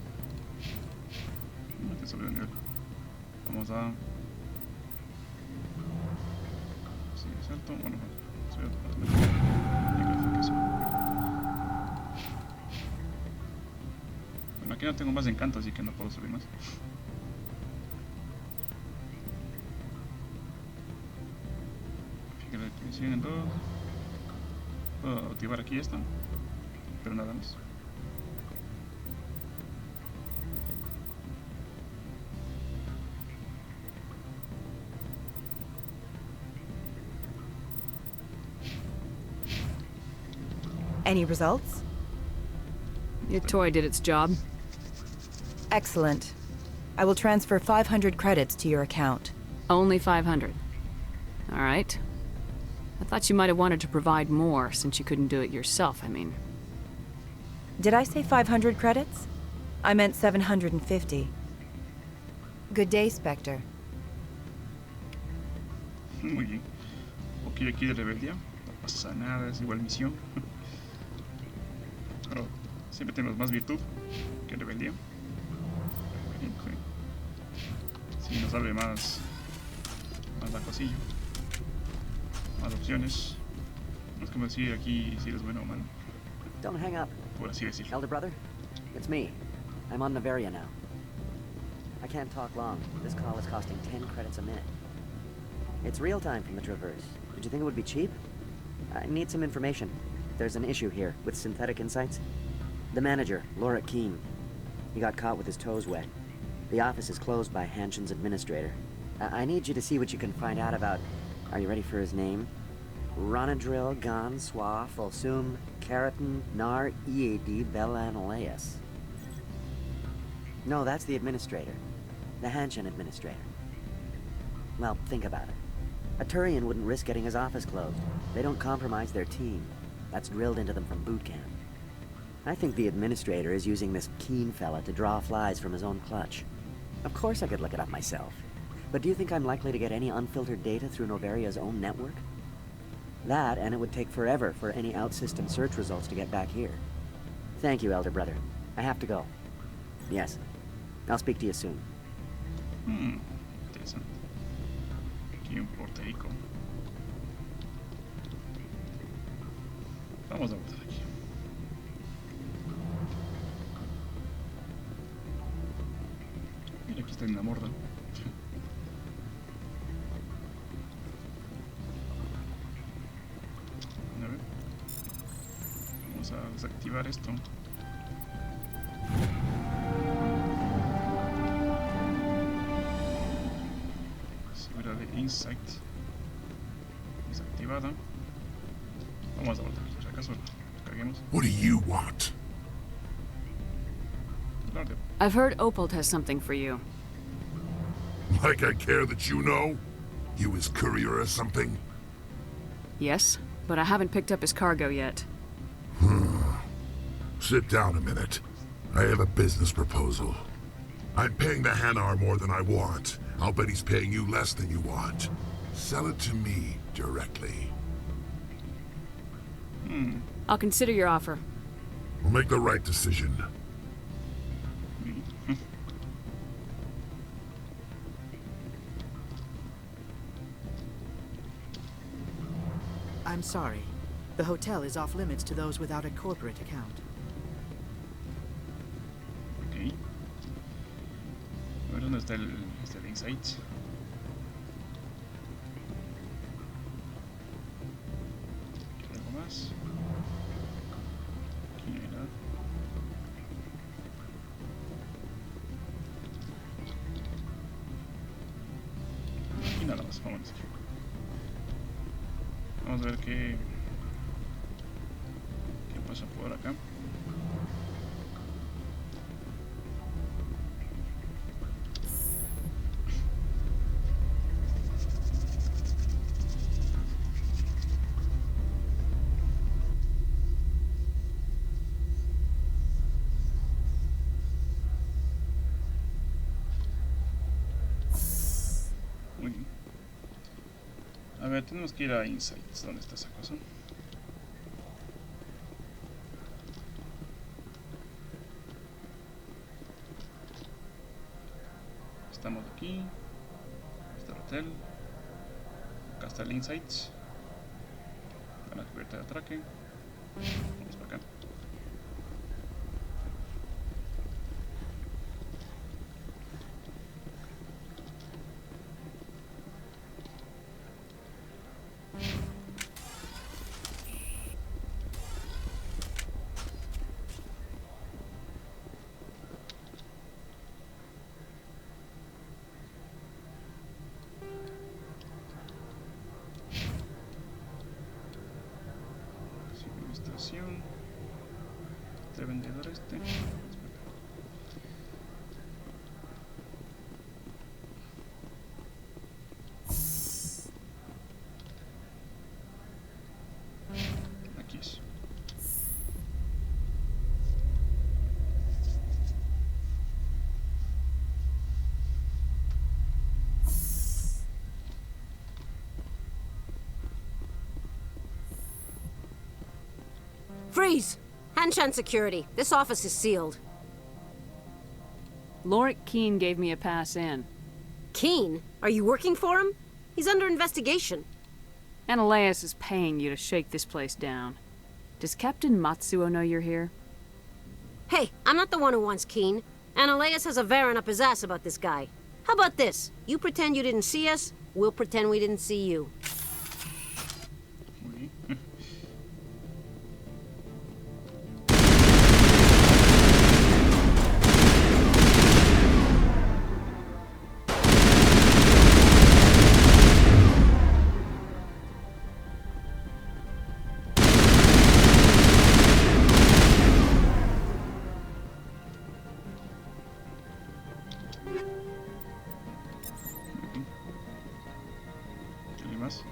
sobre el nivel. Vamos a sí, salto, bueno, soy clasificación. Bueno, aquí no tengo más encanto, así que no puedo subir más. Fíjate que me siguen todos. Puedo activar aquí esto, pero nada más. Any results? Your toy did its job. Excellent. I will transfer 500 credits to your account. Only 500. All right. I thought you might have wanted to provide more, since you couldn't do it yourself, I mean. Did I say 500 credits? I meant 750. Good day, Spectre. Muy bien. Ok, aquí de rebeldía. No pasa nada, es igual misión. Pero siempre tenemos más virtud que rebeldía. Sí, nos abre más la cosilla. Más opciones. No es como decir aquí si eres bueno o malo. Don't hang up. Por así decirlo. Elder brother, it's me. I'm on Noveria now. I can't talk long. This call is costing 10 credits a minute. It's real time from the Traverse. Did you think it would be cheap? I need some information. There's an issue here with synthetic insights. The manager, Laura Keene. He got caught with his toes wet. The office is closed by Hanshen's administrator. I need you to see what you can find out about... Are you ready for his name? Ronadril Gan Swa Folsum Keratin Nar Ead Belanaleas. No, that's the administrator. The Hanshen administrator. Well, think about it. A Turian wouldn't risk getting his office closed. They don't compromise their team. That's drilled into them from boot camp. I think the administrator is using this Keene fella to draw flies from his own clutch. Of course I could look it up myself. But do you think I'm likely to get any unfiltered data through Noveria's own network? That, and it would take forever for any out-system search results to get back here. Thank you, Elder Brother. I have to go. Yes. I'll speak to you soon. Interesante. Aquí un porterico. Vamos a botar aquí. Mira, aquí está en la morda. A ver. Vamos a desactivar esto. Seguridad de Insight desactivada. Vamos a volver. Si acaso carguemos. What do you want? I've heard Opal has something for you. Like I care that you know? You his courier or something? Yes, but I haven't picked up his cargo yet. Sit down a minute. I have a business proposal. I'm paying the Hanar more than I want. I'll bet he's paying you less than you want. Sell it to me directly. I'll consider your offer. We'll make the right decision. I'm sorry. The hotel is off limits to those without a corporate account. Ok. A ver dónde está el insight. ¿Hay algo más? Aquí no hay nada. Aquí nada más, vámonos. Vamos a ver qué pasa por acá. Muy bien. A ver, tenemos que ir a Insights. ¿Dónde está esa cosa? Estamos aquí. Está el hotel. Acá está el Insights. Está la cubierta de atraque. Vamos para acá. Estación. Este vendedor este. Aquí es. Freeze! Hanshan security. This office is sealed. Lorik Keene gave me a pass in. Keene? Are you working for him? He's under investigation. Ananias is paying you to shake this place down. Does Captain Matsuo know you're here? Hey, I'm not the one who wants Keene. Ananias has a Varen up his ass about this guy. How about this? You pretend you didn't see us, we'll pretend we didn't see you. Más.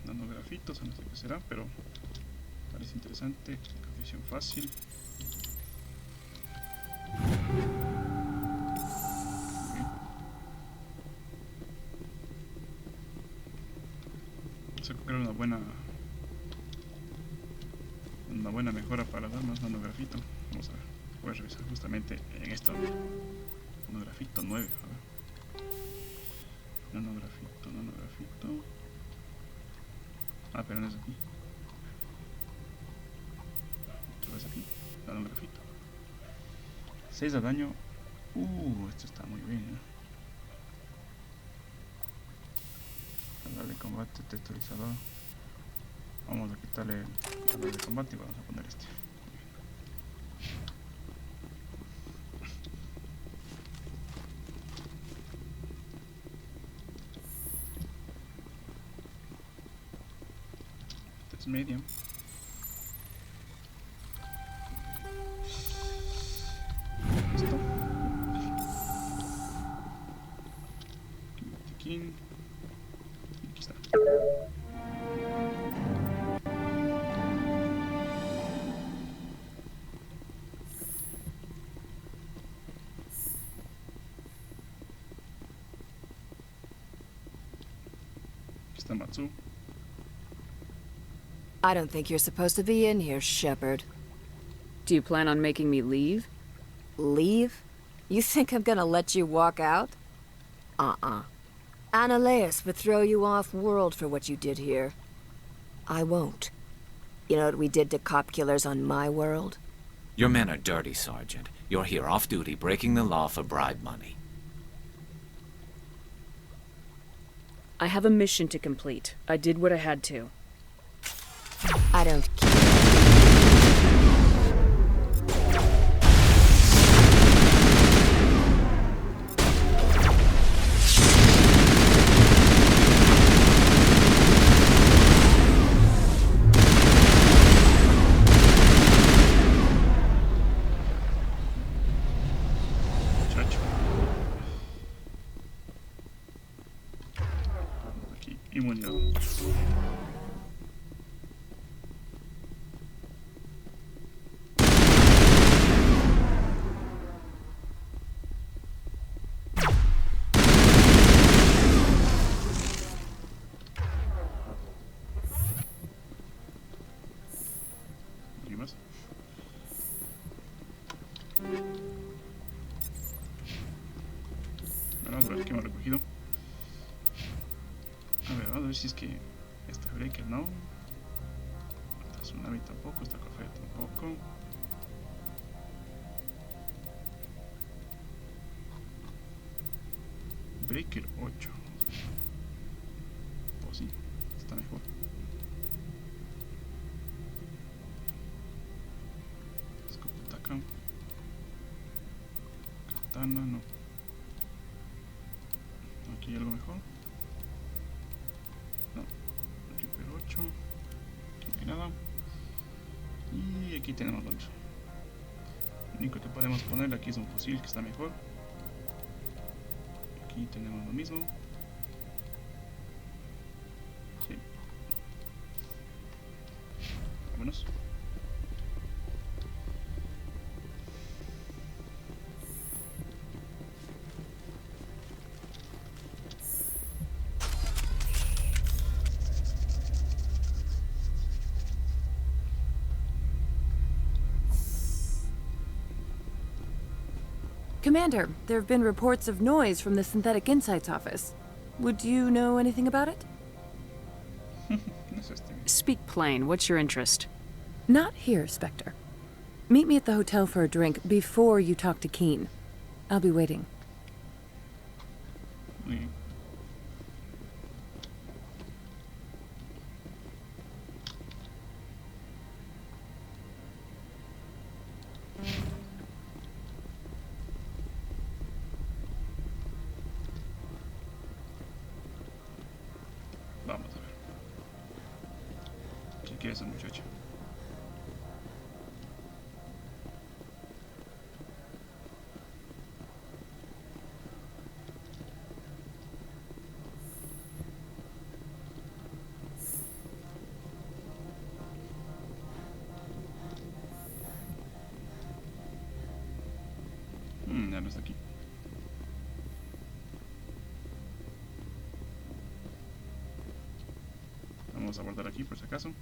Nanografitos, no sé qué será, pero parece interesante. Confesión fácil. Vamos a crear una buena mejora para dar más nanografito. Vamos a ver, voy a revisar justamente en esto. Nanografito 9, a ver. Nanografito. Ah, pero no es aquí. es aquí. Dale un grafito. 6 de daño. Esto está muy bien. Hablar de combate, texturizador. Vamos a quitarle el hablar de combate y vamos a poner este. Este es medium. Listo. Aquí está. Aquí está Matsu. I don't think you're supposed to be in here, Shepard. Do you plan on making me leave? Leave? You think I'm gonna let you walk out? Annaleus would throw you off-world for what you did here. I won't. You know what we did to cop killers on my world? Your men are dirty, Sergeant. You're here off-duty, breaking the law for bribe money. I have a mission to complete. I did what I had to. I don't care. Aquí, inmunidad. ¿Qué más? Bueno, vamos a ver qué hemos recogido. A ver si es que esta breaker no. Esta tsunami tampoco, esta café tampoco. Breaker 8. Pues sí, está mejor. Escopeta acá. Katana, no. Aquí hay algo mejor. No. Reaper 8. Aquí no hay nada. Y aquí tenemos lo mismo. Lo único que podemos poner aquí es un fusil que está mejor. Aquí tenemos lo mismo. Sí. Vámonos. Commander, there have been reports of noise from the Synthetic Insights office. Would you know anything about it? Speak plain. What's your interest? Not here, Spectre. Meet me at the hotel for a drink before you talk to Keen. I'll be waiting. Vamos a ver. ¿Qué quiere esa muchacha? Ya no está aquí. Vamos a guardar aquí por si acaso.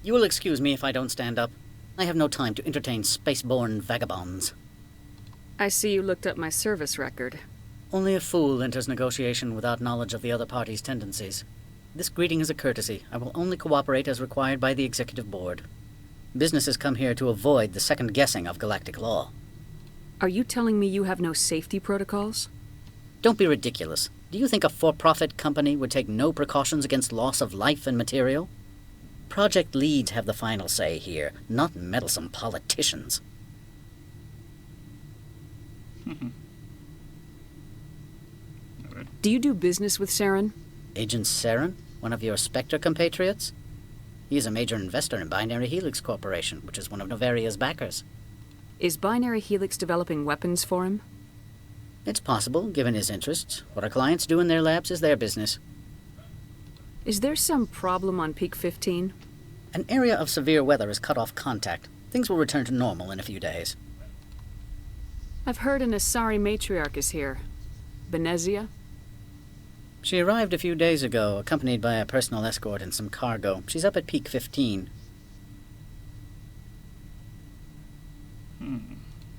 You will excuse me if I don't stand up. I have no time to entertain spaceborne vagabonds. I see you looked up my service record. Only a fool enters negotiation without knowledge of the other party's tendencies. This greeting is a courtesy. I will only cooperate as required by the Executive Board. Businesses come here to avoid the second guessing of galactic law. Are you telling me you have no safety protocols? Don't be ridiculous. Do you think a for-profit company would take no precautions against loss of life and material? Project leads have the final say here, not meddlesome politicians. Do you do business with Saren? Agent Saren? One of your Spectre compatriots? He is a major investor in Binary Helix Corporation, which is one of Noveria's backers. Is Binary Helix developing weapons for him? It's possible, given his interests. What our clients do in their labs is their business. Is there some problem on Peak 15? An area of severe weather has cut off contact. Things will return to normal in a few days. I've heard an Asari matriarch is here. Benezia? She arrived a few days ago, accompanied by a personal escort and some cargo. She's up at Peak 15.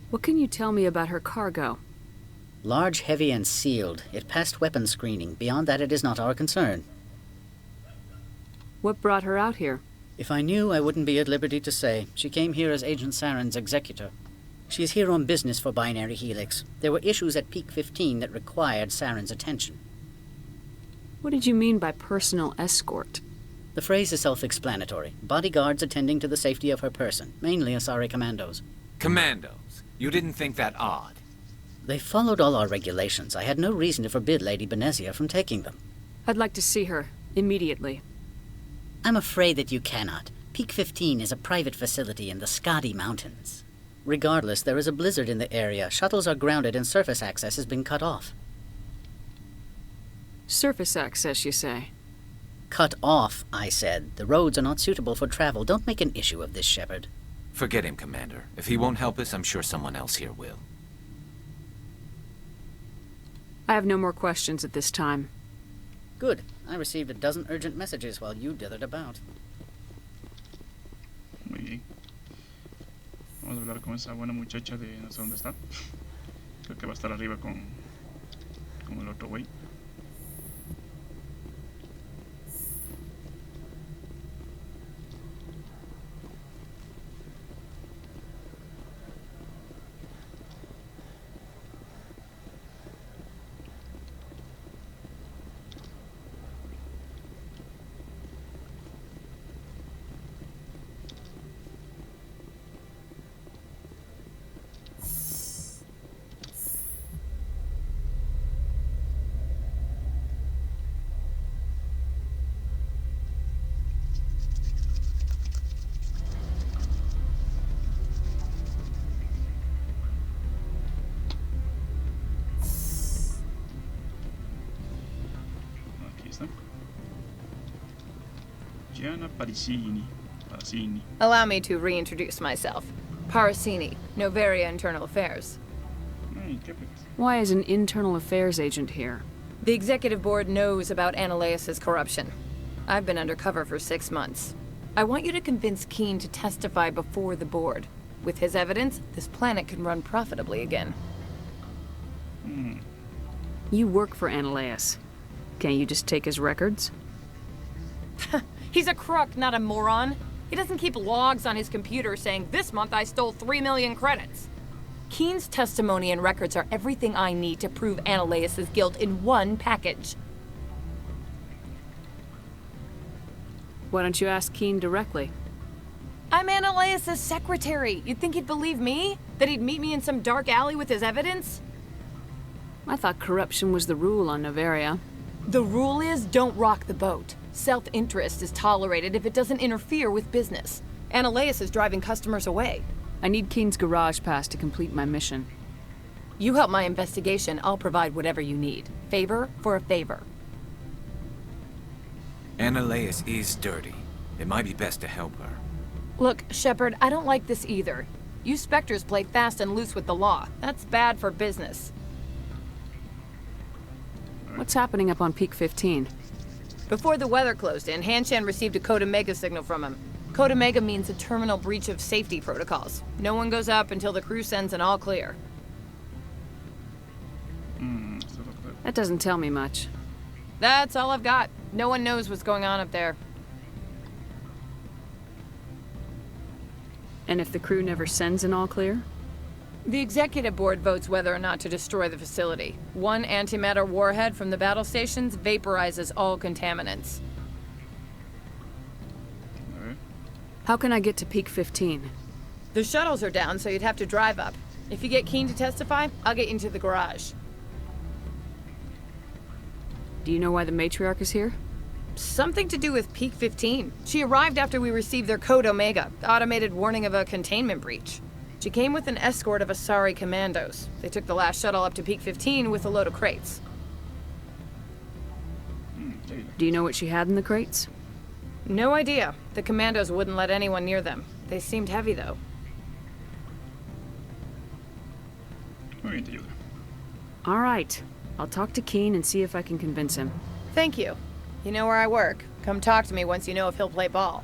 What can you tell me about her cargo? Large, heavy, and sealed. It passed weapons screening. Beyond that, it is not our concern. What brought her out here? If I knew, I wouldn't be at liberty to say. She came here as Agent Saren's executor. She is here on business for Binary Helix. There were issues at Peak 15 that required Saren's attention. What did you mean by personal escort? The phrase is self-explanatory. Bodyguards attending to the safety of her person, mainly Asari commandos. Commandos? You didn't think that odd? They followed all our regulations. I had no reason to forbid Lady Benezia from taking them. I'd like to see her, immediately. I'm afraid that you cannot. Peak 15 is a private facility in the Skadi Mountains. Regardless, there is a blizzard in the area. Shuttles are grounded and surface access has been cut off. Surface access, you say? Cut off, I said. The roads are not suitable for travel. Don't make an issue of this, Shepard. Forget him, Commander. If he won't help us, I'm sure someone else here will. I have no more questions at this time. Good. I received a dozen urgent messages while you dithered about. Muy bien. Vamos a hablar con esa buena muchacha de no sé dónde está. Creo que va a estar arriba con el otro güey. Paracini. Allow me to reintroduce myself. Paracini, Noveria Internal Affairs. Why is an internal affairs agent here? The Executive Board knows about Ananias' corruption. I've been undercover for 6 months. I want you to convince Keen to testify before the board. With his evidence, this planet can run profitably again. You work for Ananias. Can't you just take his records? He's a crook, not a moron. He doesn't keep logs on his computer saying, "This month I stole 3 million credits." Keen's testimony and records are everything I need to prove Ananias' guilt in one package. Why don't you ask Keen directly? I'm Ananias' secretary. You'd think he'd believe me? That he'd meet me in some dark alley with his evidence? I thought corruption was the rule on Noveria. The rule is, don't rock the boat. Self-interest is tolerated if it doesn't interfere with business. Ananias is driving customers away. I need Keen's garage pass to complete my mission. You help my investigation, I'll provide whatever you need. Favor for a favor. Ananias is dirty. It might be best to help her. Look, Shepard, I don't like this either. You Spectres play fast and loose with the law. That's bad for business. What's happening up on Peak 15? Before the weather closed in, Hanshan received a Code Omega signal from him. Code Omega means a terminal breach of safety protocols. No one goes up until the crew sends an all clear. That doesn't tell me much. That's all I've got. No one knows what's going on up there. And if the crew never sends an all clear? The executive board votes whether or not to destroy the facility. One antimatter warhead from the battle stations vaporizes all contaminants. How can I get to Peak 15? The shuttles are down, so you'd have to drive up. If you get Keen to testify, I'll get you into the garage. Do you know why the matriarch is here? Something to do with Peak 15. She arrived after we received their Code Omega, automated warning of a containment breach. She came with an escort of Asari commandos. They took the last shuttle up to Peak 15 with a load of crates. Do you know what she had in the crates? No idea. The commandos wouldn't let anyone near them. They seemed heavy, though. All right. I'll talk to Keen and see if I can convince him. Thank you. You know where I work. Come talk to me once you know if he'll play ball.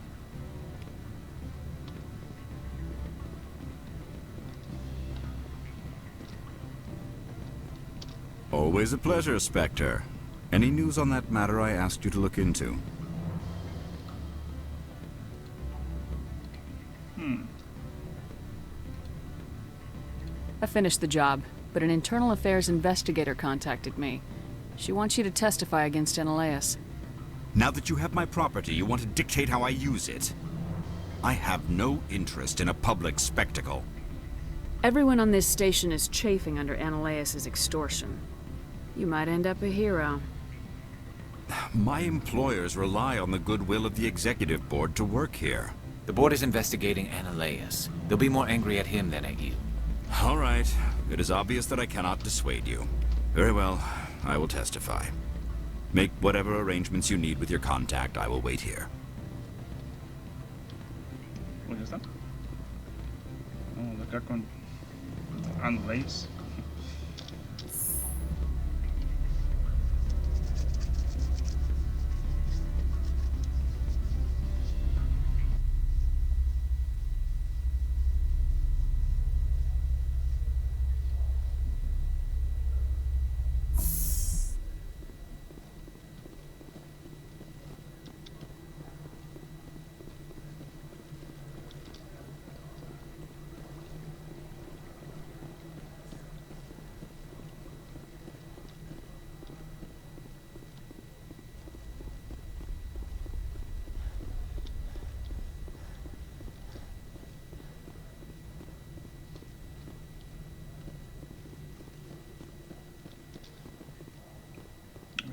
Always a pleasure, Spectre. Any news on that matter I asked you to look into? I finished the job, but an internal affairs investigator contacted me. She wants you to testify against Analeas. Now that you have my property, you want to dictate how I use it? I have no interest in a public spectacle. Everyone on this station is chafing under Analeas' extortion. You might end up a hero. My employers rely on the goodwill of the executive board to work here. The board is investigating Analeas. They'll be more angry at him than at you. All right. It is obvious that I cannot dissuade you. Very well. I will testify. Make whatever arrangements you need with your contact. I will wait here. Pues ya está. Vamos acá con Analeas.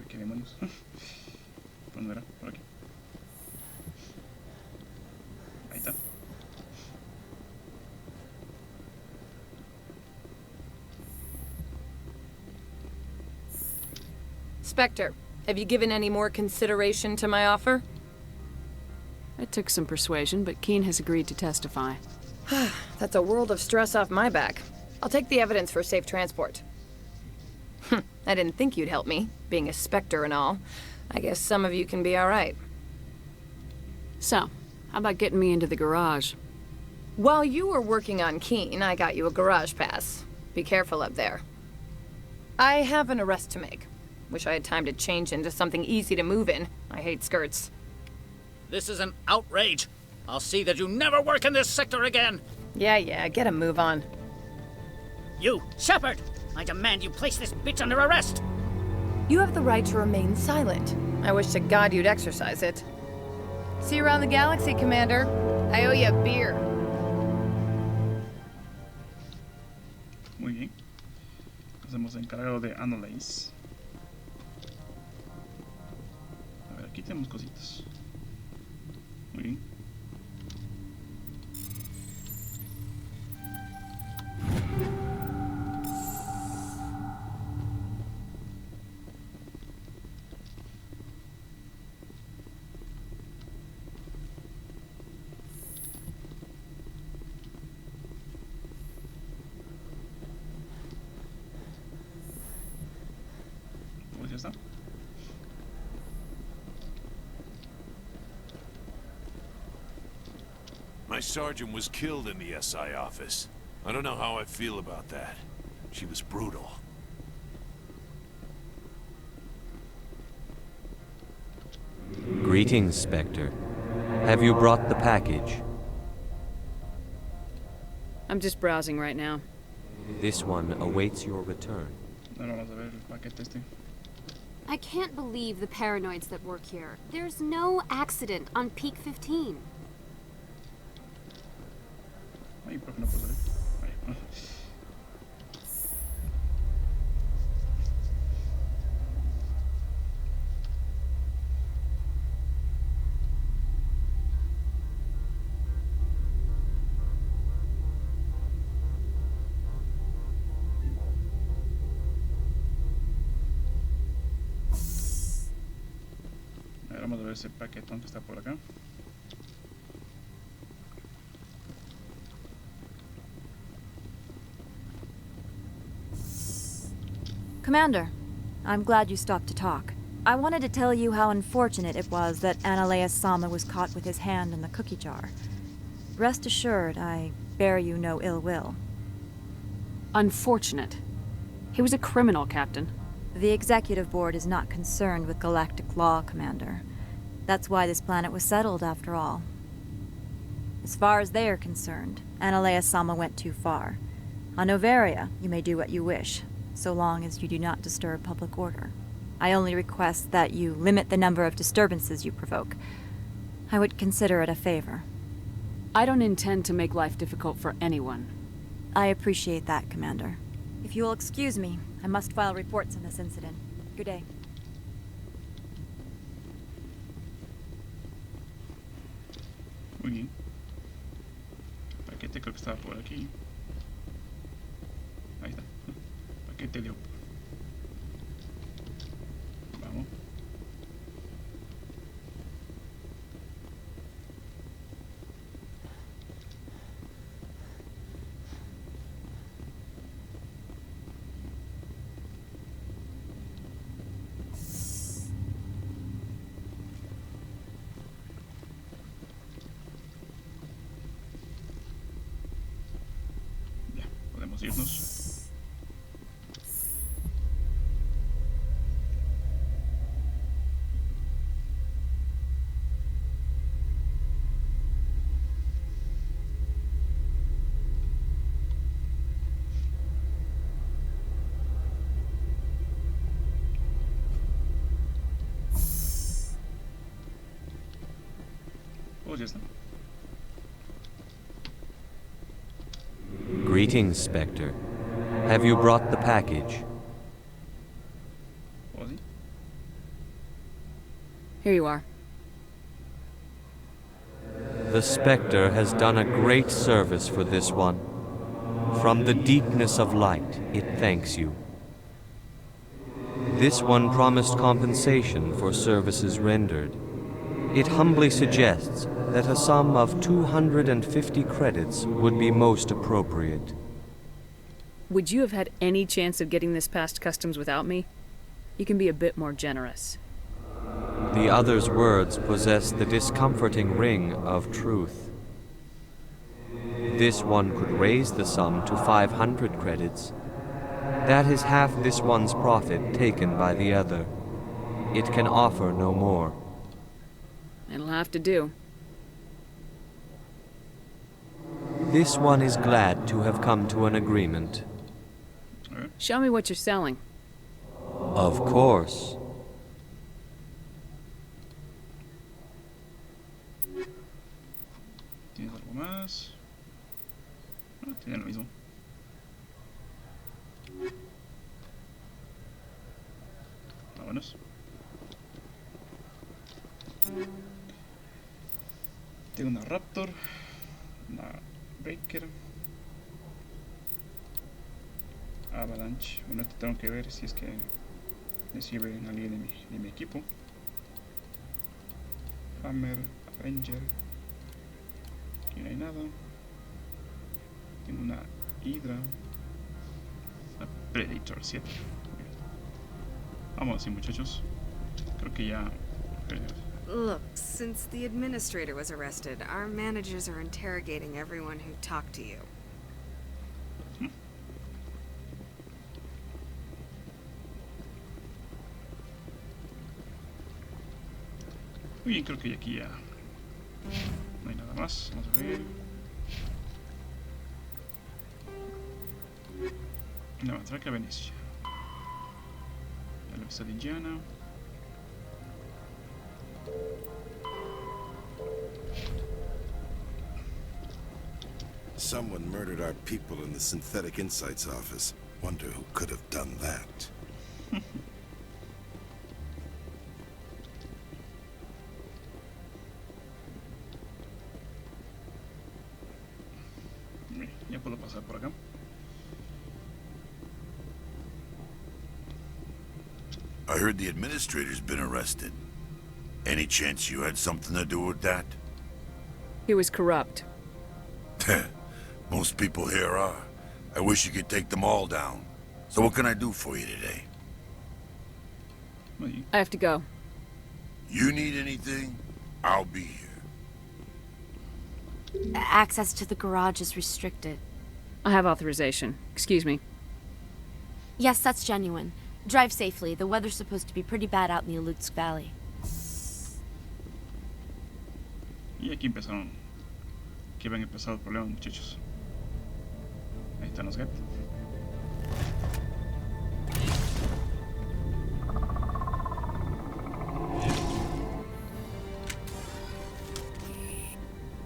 ¿Qué demonios? Pues no era, por aquí. Ahí está. Spectre, have you given any more consideration to my offer? It took some persuasion, but Keen has agreed to testify. That's a world of stress off my back. I'll take the evidence for safe transport. I didn't think you'd help me, being a Spectre and all. I guess some of you can be all right. So, how about getting me into the garage? While you were working on Keen, I got you a garage pass. Be careful up there. I have an arrest to make. Wish I had time to change into something easy to move in. I hate skirts. This is an outrage. I'll see that you never work in this sector again. Yeah, get a move on. You, Shepard! I demand you place this bitch under arrest! You have the right to remain silent. I wish to God you'd exercise it. See you around the galaxy, Commander. I owe you a beer. Muy bien. Nos hemos encargado de Analeas. A ver, aquí tenemos cositas. Muy bien. Pues ya está. My sergeant was killed in the SI office. I don't know how I feel about that. She was brutal. Greetings, Spectre. Have you brought the package? I'm just browsing right now. This one awaits your return. Ahora vamos a ver el paquete este. I can't believe the paranoids that work here. There's no accident on Peak 15. Ay, ¿por qué no puedo salir? Ahí. Vamos a ver ese paquetón que está por acá. Commander, I'm glad you stopped to talk. I wanted to tell you how unfortunate it was that Analeus Sama was caught with his hand in the cookie jar. Rest assured, I bear you no ill will. Unfortunate. He was a criminal, Captain. The Executive Board is not concerned with galactic law, Commander. That's why this planet was settled, after all. As far as they are concerned, Analeus Sama went too far. On Noveria, you may do what you wish, so long as you do not disturb public order. I only request that you limit the number of disturbances you provoke. I would consider it a favor. I don't intend to make life difficult for anyone. I appreciate that, Commander. If you will excuse me, I must file reports on this incident. Good day. Muy bien. El paquete creo que estaba por aquí. Ahí está. Paquete Leo. Vamos. Podemos irnos. Pues ya está. Greetings, Spectre. Have you brought the package? Was he? Here you are. The Spectre has done a great service for this one. From the deepness of light, it thanks you. This one promised compensation for services rendered. It humbly suggests that a sum of 250 credits would be most appropriate. Would you have had any chance of getting this past customs without me? You can be a bit more generous. The other's words possess the discomforting ring of truth. This one could raise the sum to 500 credits. That is half this one's profit taken by the other. It can offer no more. It'll have to do. This one is glad to have come to an agreement. Show me what you're selling. Of course. ¿Tienes algo más? No, tiene lo mismo. Vámonos. Tengo una Raptor, una Breaker, Avalanche. Bueno, esto tengo que ver si es que me sirve en alguien de mi equipo. Hammer, Avenger. Aquí no hay nada. Tengo una Hydra, una Predator 7. Vamos así, muchachos. Creo que ya. Look, since the administrator was arrested, our managers are interrogating everyone who talked to you. Muy bien, creo que aquí ya no hay nada más. Vamos a ver. No, atraca a Venecia. La vista de Indiana. Someone murdered our people in the Synthetic Insights office. Wonder who could have done that. Ya puedo pasar por acá. I heard the administrator's been arrested. Any chance you had something to do with that? He was corrupt. Most people here are. I wish you could take them all down. So what can I do for you today? I have to go. You need anything? I'll be here. Access to the garage is restricted. I have authorization. Excuse me. Yes, that's genuine. Drive safely. The weather's supposed to be pretty bad out in the Alutsk Valley. Y aquí empezaron. Aquí habían empezado el problema, muchachos. Ahí están los gatos.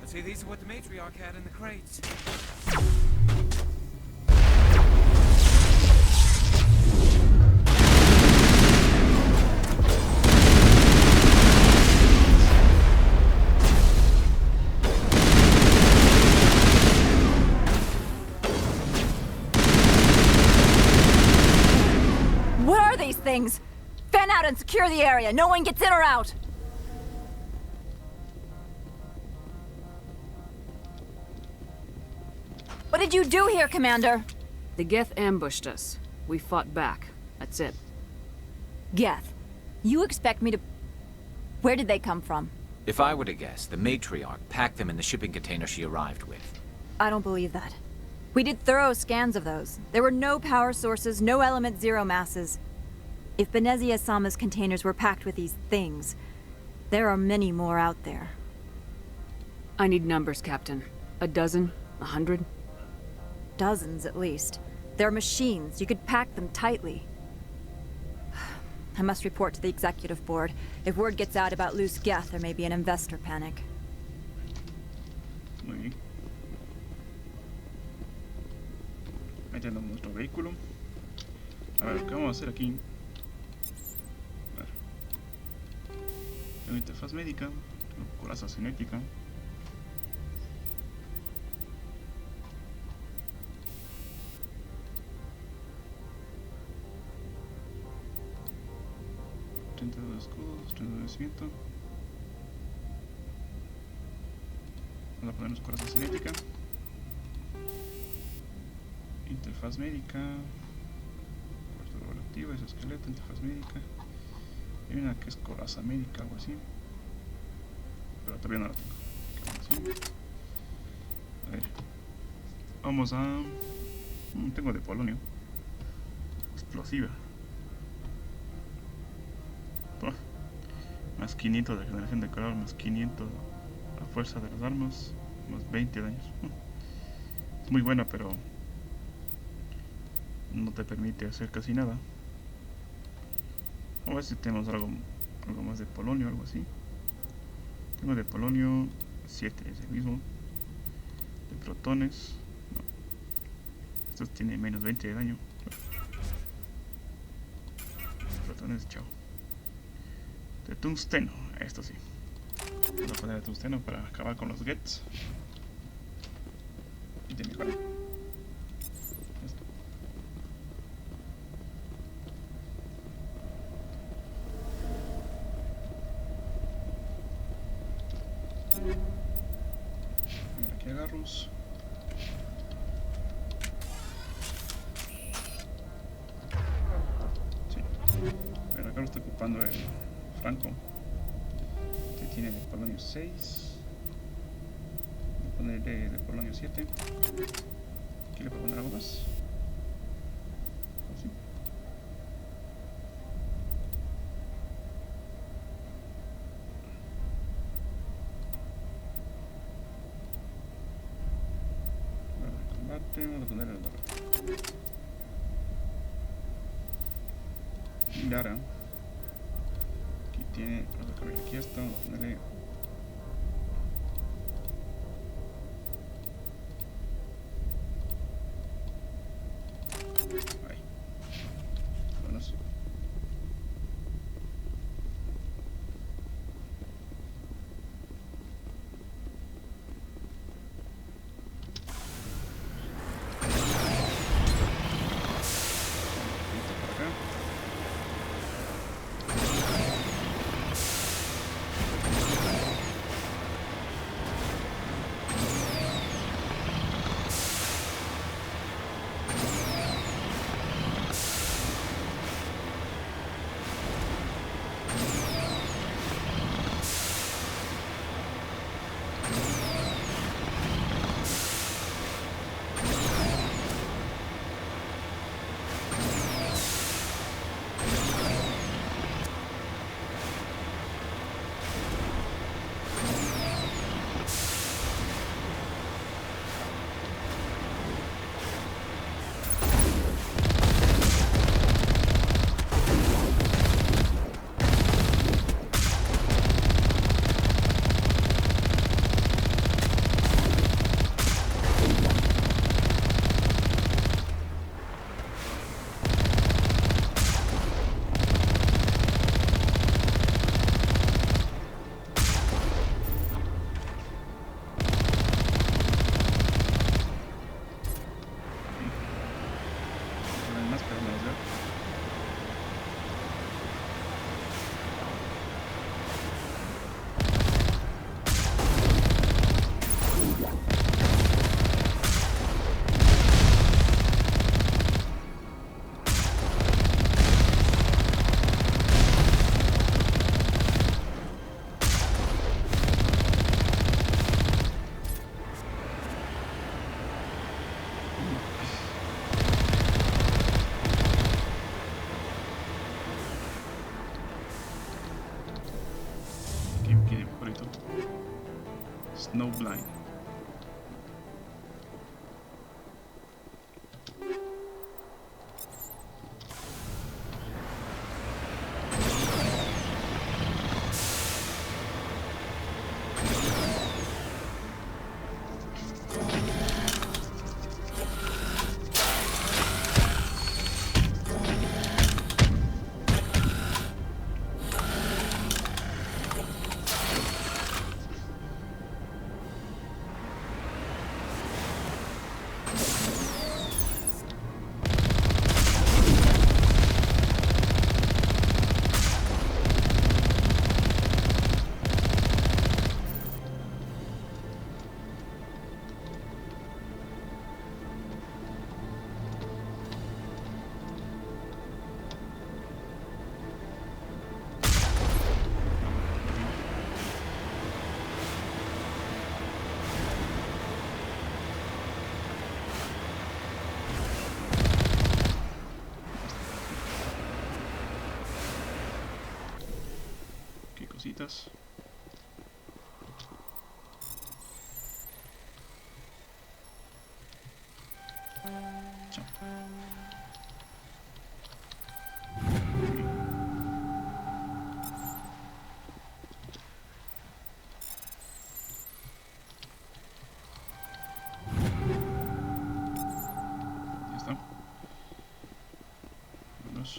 See, these are what the matriarch had in the crates. What are these things? Fan out and secure the area. No one gets in or out. What did you do here, Commander? The Geth ambushed us. We fought back. That's it. Geth, you expect me to... Where did they come from? If I were to guess, the matriarch packed them in the shipping container she arrived with. I don't believe that. We did thorough scans of those. There were no power sources, no element zero masses. If Benezia Sama's containers were packed with these things, there are many more out there. I need numbers, Captain. A dozen? 100? Dozens, at least. They're machines. You could pack them tightly. I must report to the executive board. If word gets out about loose Geth, there may be an investor panic. Muy bien. Ahí tenemos nuestro vehículo. A ver, ¿qué vamos a hacer aquí? A ver. Tengo interfaz médica, tengo coraza cinética. Escudos, 32 de vencimiento. Vamos a ponernos coraza cinética. Interfaz médica. Puerto relativo, es esqueleto, interfaz médica. Hay una que es coraza médica, algo así. Pero todavía no la tengo. A ver. Vamos a... tengo de polonio. Explosiva. Más 500 de generación de calor, más 500 a fuerza de las armas, más 20 daños. Es muy buena, pero no te permite hacer casi nada. Vamos a ver si tenemos algo más de polonio, algo así. Tengo de polonio 7, es el mismo. De protones, no. Estos tienen menos 20 de daño. Protones, chao. De tungsteno, esto sí. Voy a poner de tungsteno para acabar con los gets. Y de mejora. Esto. Ahora aquí agarros. Sí. Pero acá lo estoy ocupando el Franco, que tiene de polonio 6. Voy a ponerle de polonio 7. Aquí le puedo poner algo más. Así. Vamos a ponerle Lara. Aquí tiene, vamos a cambiar aquí esto, vamos a ponerle ahí. Vámonos. Snowblind. Cositas. Chao. Ya está. Vámonos.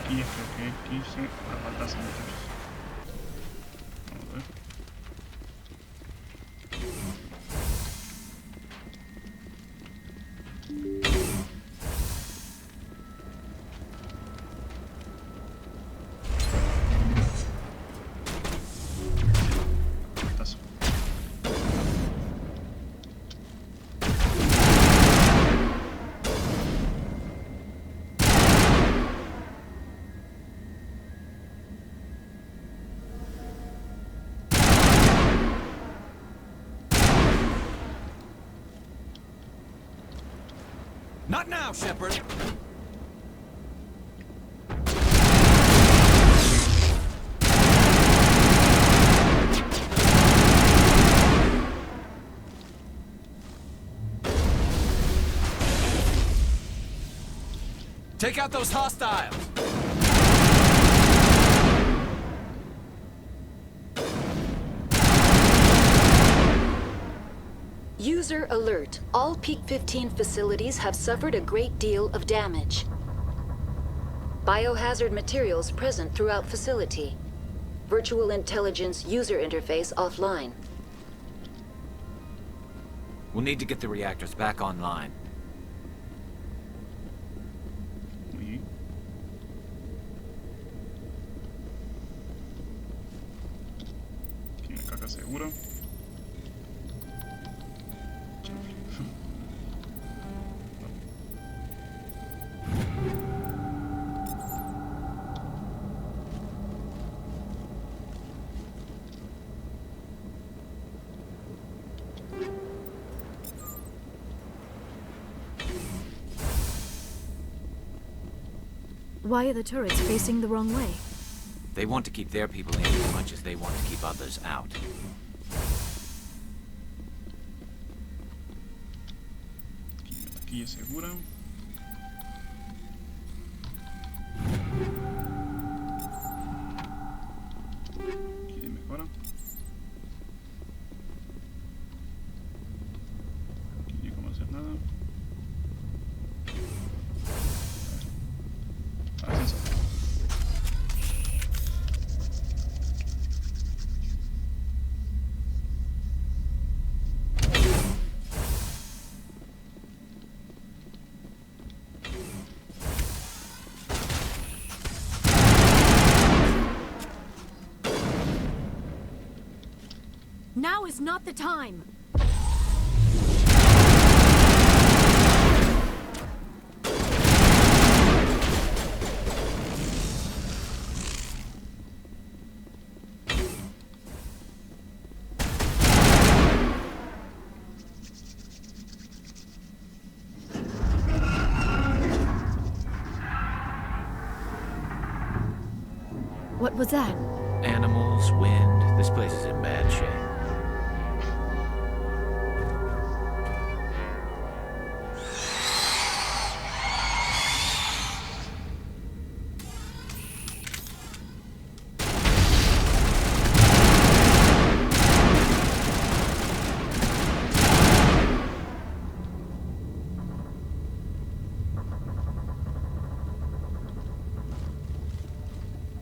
Y creo que 15 la falta muchachos. Vamos a ver. Not now, Shepard! Take out those hostiles! User alert. All Peak 15 facilities have suffered a great deal of damage. Biohazard materials present throughout facility. Virtual intelligence user interface offline. We'll need to get the reactors back online. Oui. Aquí una caja segura. Why are the turrets facing the wrong way? They want to keep their people in as much as they want to keep others out. Aquí es segura. Aquí mejora. Aquí no hacer nada. Ascensor. Now is not the time! What was that? Animals, wind, this place is in bad shape.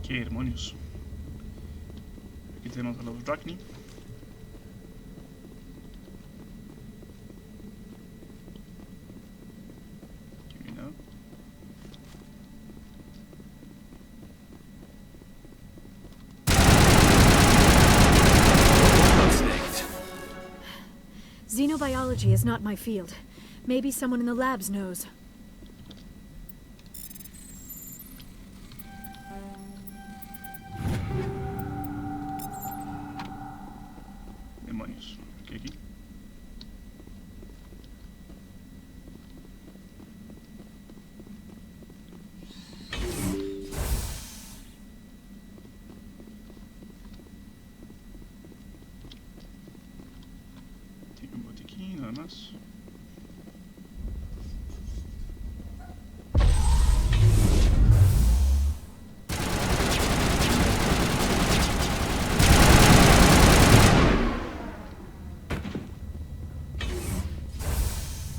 ¿Qué demonios? Aquí tenemos a los Dracni. Aquí viene nada. Xenobiology is not my field. Maybe someone in the labs knows. Demonios. ¿Qué aquí? Tiene un botiquín, nada más.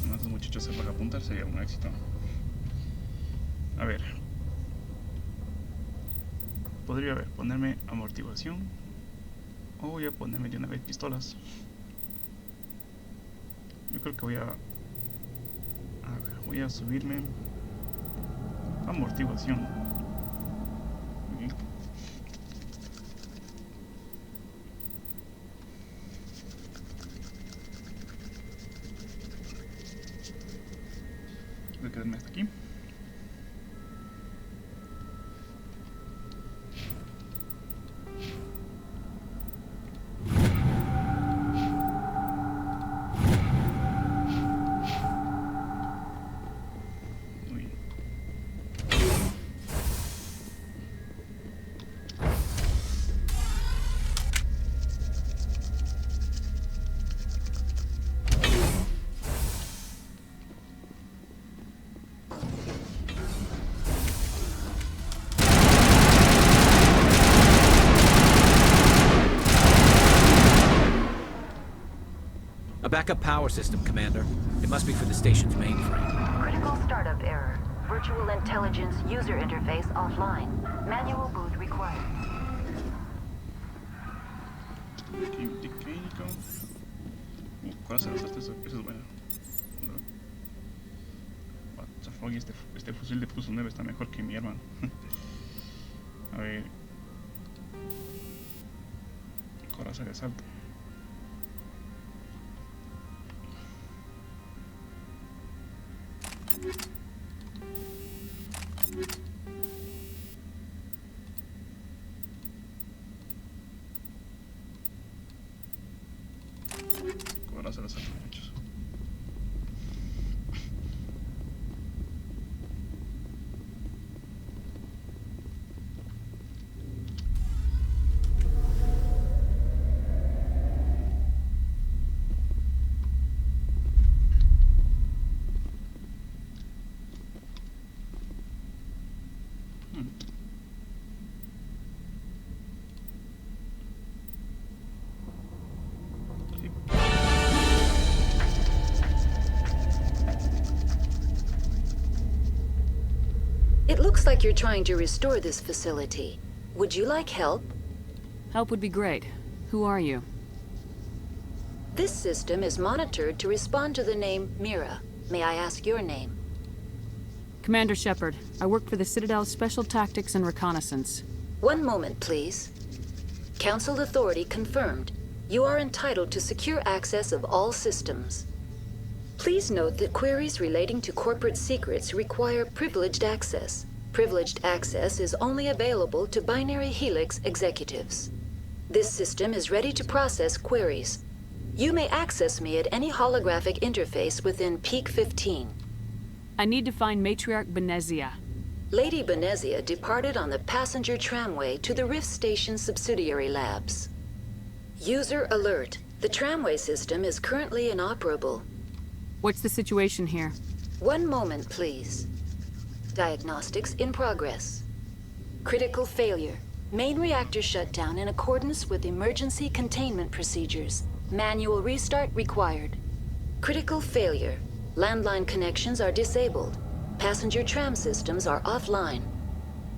Además, los muchachos se van a apuntar, sería un éxito. A ver. podría ponerme amortiguación o voy a ponerme de una vez pistolas. Yo creo que voy a subirme amortiguación. Muy bien. Voy a quedarme hasta aquí. A backup power system, Commander. It must be for the station's mainframe. Critical startup error. Virtual intelligence user interface offline. Manual boot required. Cosas, eso es bueno. Y este fusil de Fuso 9 está mejor que mi hermano. A ver. Coraza de asalto. Coraza de asalto, muchachos. It looks like you're trying to restore this facility. Would you like help? Help would be great. Who are you? This system is monitored to respond to the name Mira. May I ask your name? Commander Shepard. I work for the Citadel's Special Tactics and Reconnaissance. One moment, please. Council authority confirmed. You are entitled to secure access of all systems. Please note that queries relating to corporate secrets require privileged access. Privileged access is only available to Binary Helix executives. This system is ready to process queries. You may access me at any holographic interface within Peak 15. I need to find Matriarch Benezia. Lady Benezia departed on the passenger tramway to the Rift Station subsidiary labs. User alert. The tramway system is currently inoperable. What's the situation here? One moment, please. Diagnostics in progress. Critical failure. Main reactor shut down in accordance with emergency containment procedures. Manual restart required. Critical failure. Landline connections are disabled. Passenger tram systems are offline.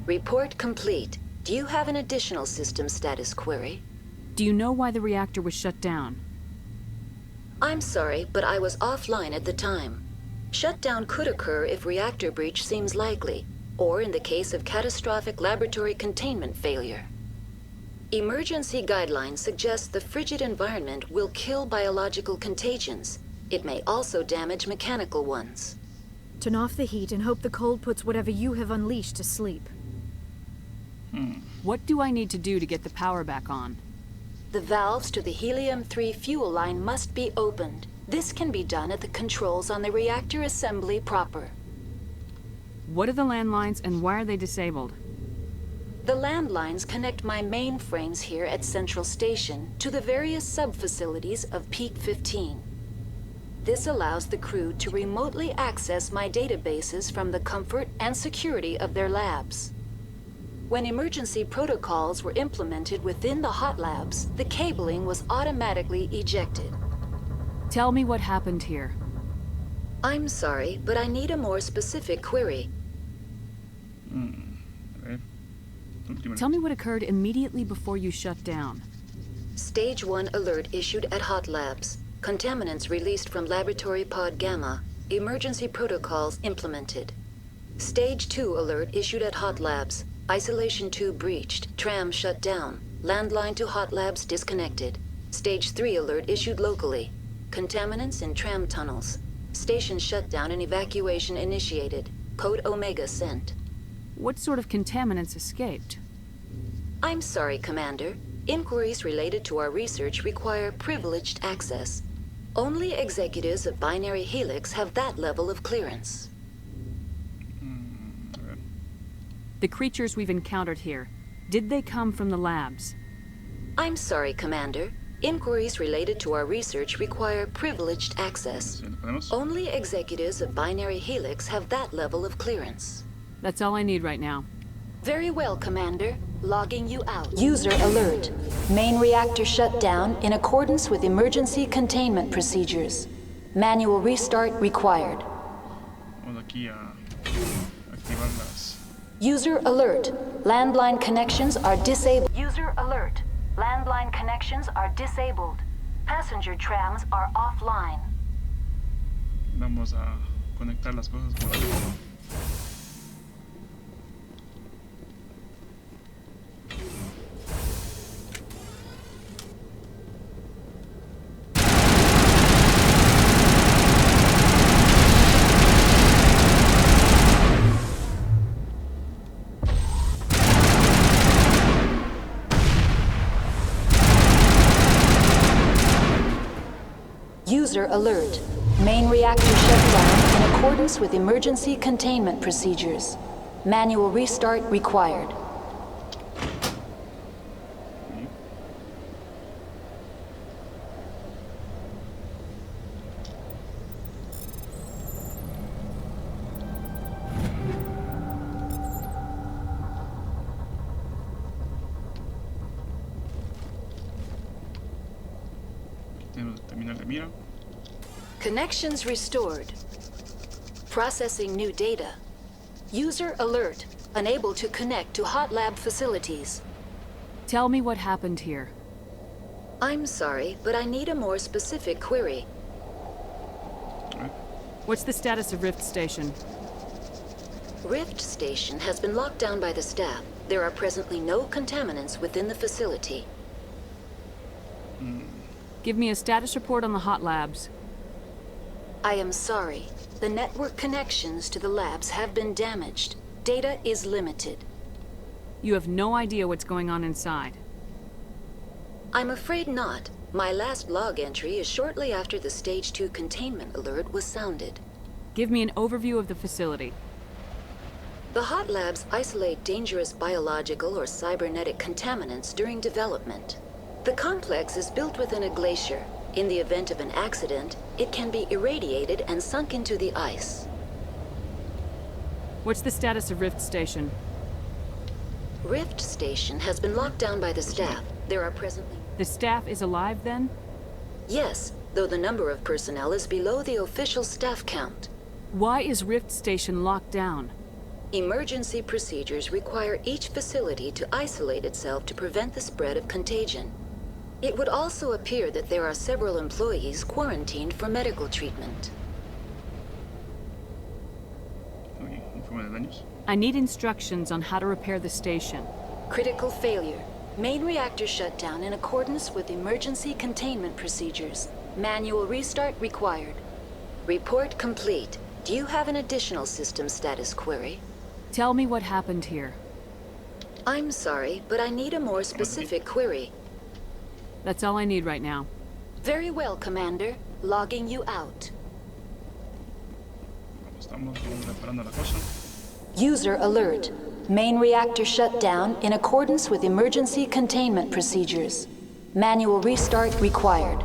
Report complete. Do you have an additional system status query? Do you know why the reactor was shut down? I'm sorry, but I was offline at the time. Shutdown could occur if reactor breach seems likely, or in the case of catastrophic laboratory containment failure. Emergency guidelines suggest the frigid environment will kill biological contagions. It may also damage mechanical ones. Turn off the heat and hope the cold puts whatever you have unleashed to sleep. What do I need to do to get the power back on? The valves to the helium-3 fuel line must be opened. This can be done at the controls on the reactor assembly proper. What are the landlines and why are they disabled? The landlines connect my mainframes here at Central Station to the various sub-facilities of Peak 15. This allows the crew to remotely access my databases from the comfort and security of their labs. When emergency protocols were implemented within the hot labs, the cabling was automatically ejected. Tell me what happened here. I'm sorry, but I need a more specific query. A ver. Tell me what occurred immediately before you shut down. Stage 1 alert issued at Hot Labs. Contaminants released from Laboratory Pod Gamma. Emergency protocols implemented. Stage 2 alert issued at Hot Labs. Isolation 2 breached. Tram shut down. Landline to Hot Labs disconnected. Stage 3 alert issued locally. Contaminants in tram tunnels. Station shutdown and evacuation initiated. Code Omega sent. What sort of contaminants escaped? I'm sorry, Commander. Inquiries related to our research require privileged access. Only executives of Binary Helix have that level of clearance. The creatures we've encountered here, did they come from the labs? I'm sorry, Commander. Inquiries related to our research require privileged access. Only executives of Binary Helix have that level of clearance. That's all I need right now. Very well, Commander. Logging you out. User alert. Main reactor shut down in accordance with emergency containment procedures. Manual restart required. User alert. Landline connections are disabled. User alert. Landline connections are disabled. Passenger trams are offline. Vamos a conectar las cosas por aquí. User alert. Main reactor shut down in accordance with emergency containment procedures. Manual restart required. Terminal de mira. Connections restored. Processing new data. User alert. Unable to connect to hot lab facilities. Tell me what happened here. I'm sorry, but I need a more specific query. What's the status of Rift Station? Rift Station has been locked down by the staff. There are presently no contaminants within the facility. Give me a status report on the hot labs. I am sorry. The network connections to the labs have been damaged. Data is limited. You have no idea what's going on inside. I'm afraid not. My last log entry is shortly after the Stage 2 containment alert was sounded. Give me an overview of the facility. The hot labs isolate dangerous biological or cybernetic contaminants during development. The complex is built within a glacier. In the event of an accident, it can be irradiated and sunk into the ice. What's the status of Rift Station? Rift Station has been locked down by the staff. There are presently... The staff is alive, then? Yes, though the number of personnel is below the official staff count. Why is Rift Station locked down? Emergency procedures require each facility to isolate itself to prevent the spread of contagion. It would also appear that there are several employees quarantined for medical treatment. I need instructions on how to repair the station. Critical failure. Main reactor shut down in accordance with emergency containment procedures. Manual restart required. Report complete. Do you have an additional system status query? Tell me what happened here. I'm sorry, but I need a more specific query. That's all I need right now. Very well, Commander. Logging you out. User alert. Main reactor shut down in accordance with emergency containment procedures. Manual restart required.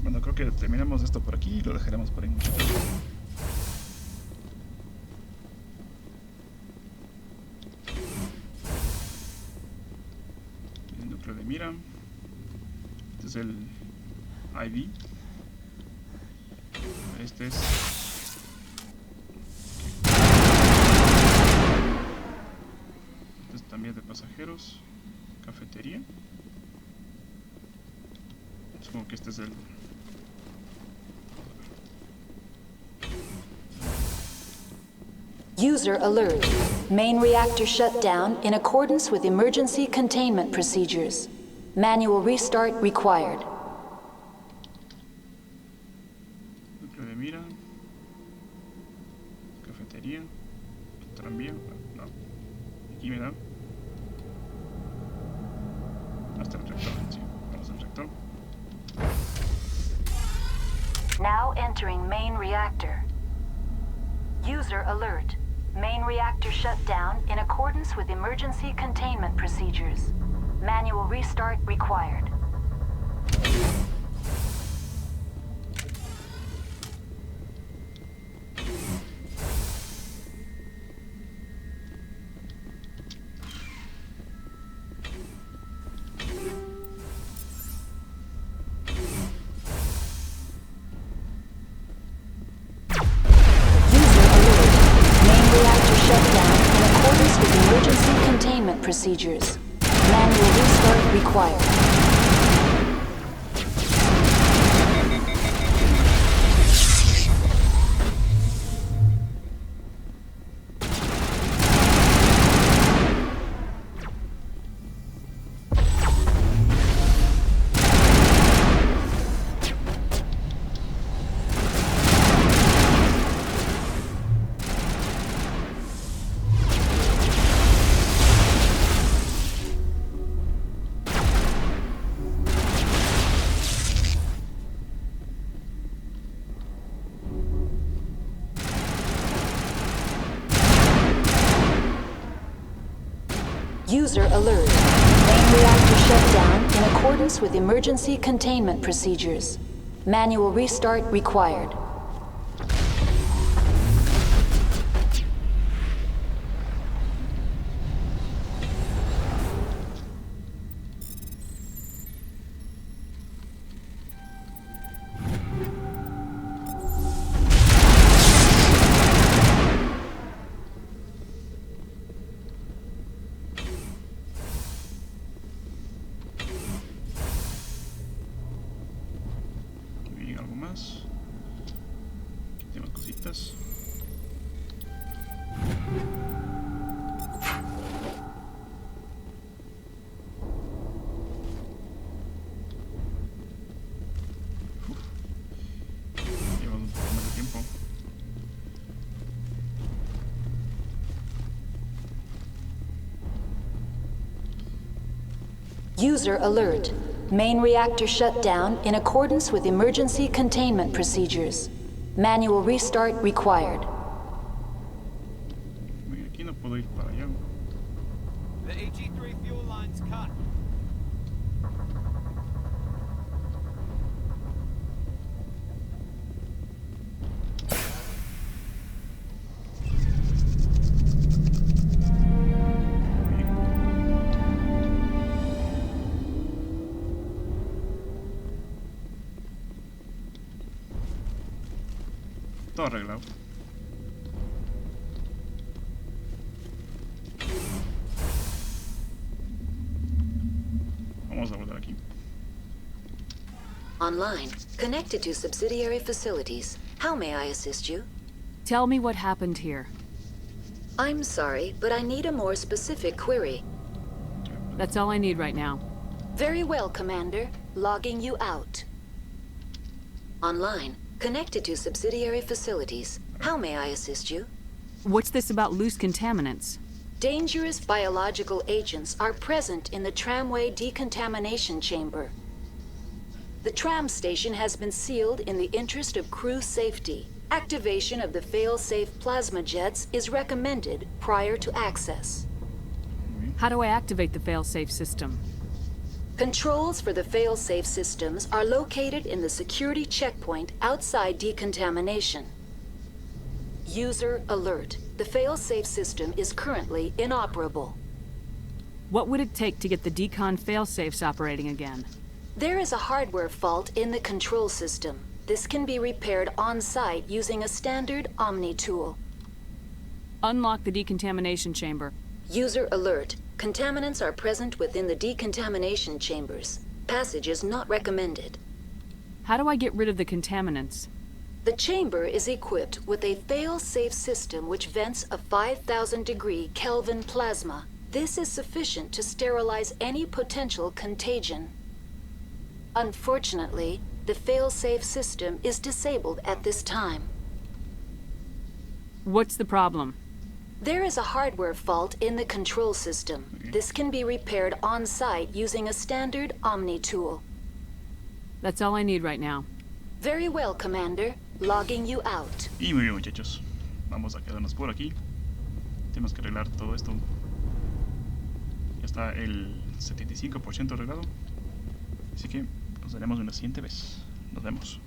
Bueno, creo que terminamos esto por aquí y lo dejaremos por ahí. El núcleo de mira. Este es el IV. Este es vía de pasajeros, cafetería. Supongo que este es el... User alert. Main reactor shut down in accordance with emergency containment procedures. Manual restart required. Núcleo de mira. Cafetería. Tranvía. No. Aquí me da. Hasta el reactor. Sí. Vamos al reactor. Now entering main reactor. User alert. Main reactor shut down in accordance with emergency containment procedures. Manual restart required. Procedures. Manual restart required. User alert. Main reactor shut down in accordance with emergency containment procedures. Manual restart required. User alert. Main reactor shut down in accordance with emergency containment procedures. Manual restart required. Aquí no puedo ir para allá. The AG3 fuel line's cut. Todo arreglado. Vamos a volver aquí. Online. Connected to subsidiary facilities. How may I assist you? Tell me what happened here. I'm sorry, but I need a more specific query. That's all I need right now. Very well, Commander. Logging you out. Online. Connected to subsidiary facilities. How may I assist you? What's this about loose contaminants? Dangerous biological agents are present in the tramway decontamination chamber. The tram station has been sealed in the interest of crew safety. Activation of the fail-safe plasma jets is recommended prior to access. How do I activate the fail-safe system? Controls for the fail-safe systems are located in the security checkpoint outside decontamination. User alert. The fail-safe system is currently inoperable. What would it take to get the decon fail-safes operating again? There is a hardware fault in the control system. This can be repaired on-site using a standard Omni tool. Unlock the decontamination chamber. User alert. Contaminants are present within the decontamination chambers. Passage is not recommended. How do I get rid of the contaminants? The chamber is equipped with a fail-safe system which vents a 5,000-degree Kelvin plasma. This is sufficient to sterilize any potential contagion. Unfortunately, the fail-safe system is disabled at this time. What's the problem? There is a hardware fault in the control system. This can be repaired on-site using a standard Omni tool. That's all I need right now. Very well, Commander. Logging you out. Y muy bien, muchachos. Vamos a quedarnos por aquí. Tenemos que arreglar todo esto. Ya está el 75% arreglado. Así que nos veremos una siguiente vez. Nos vemos.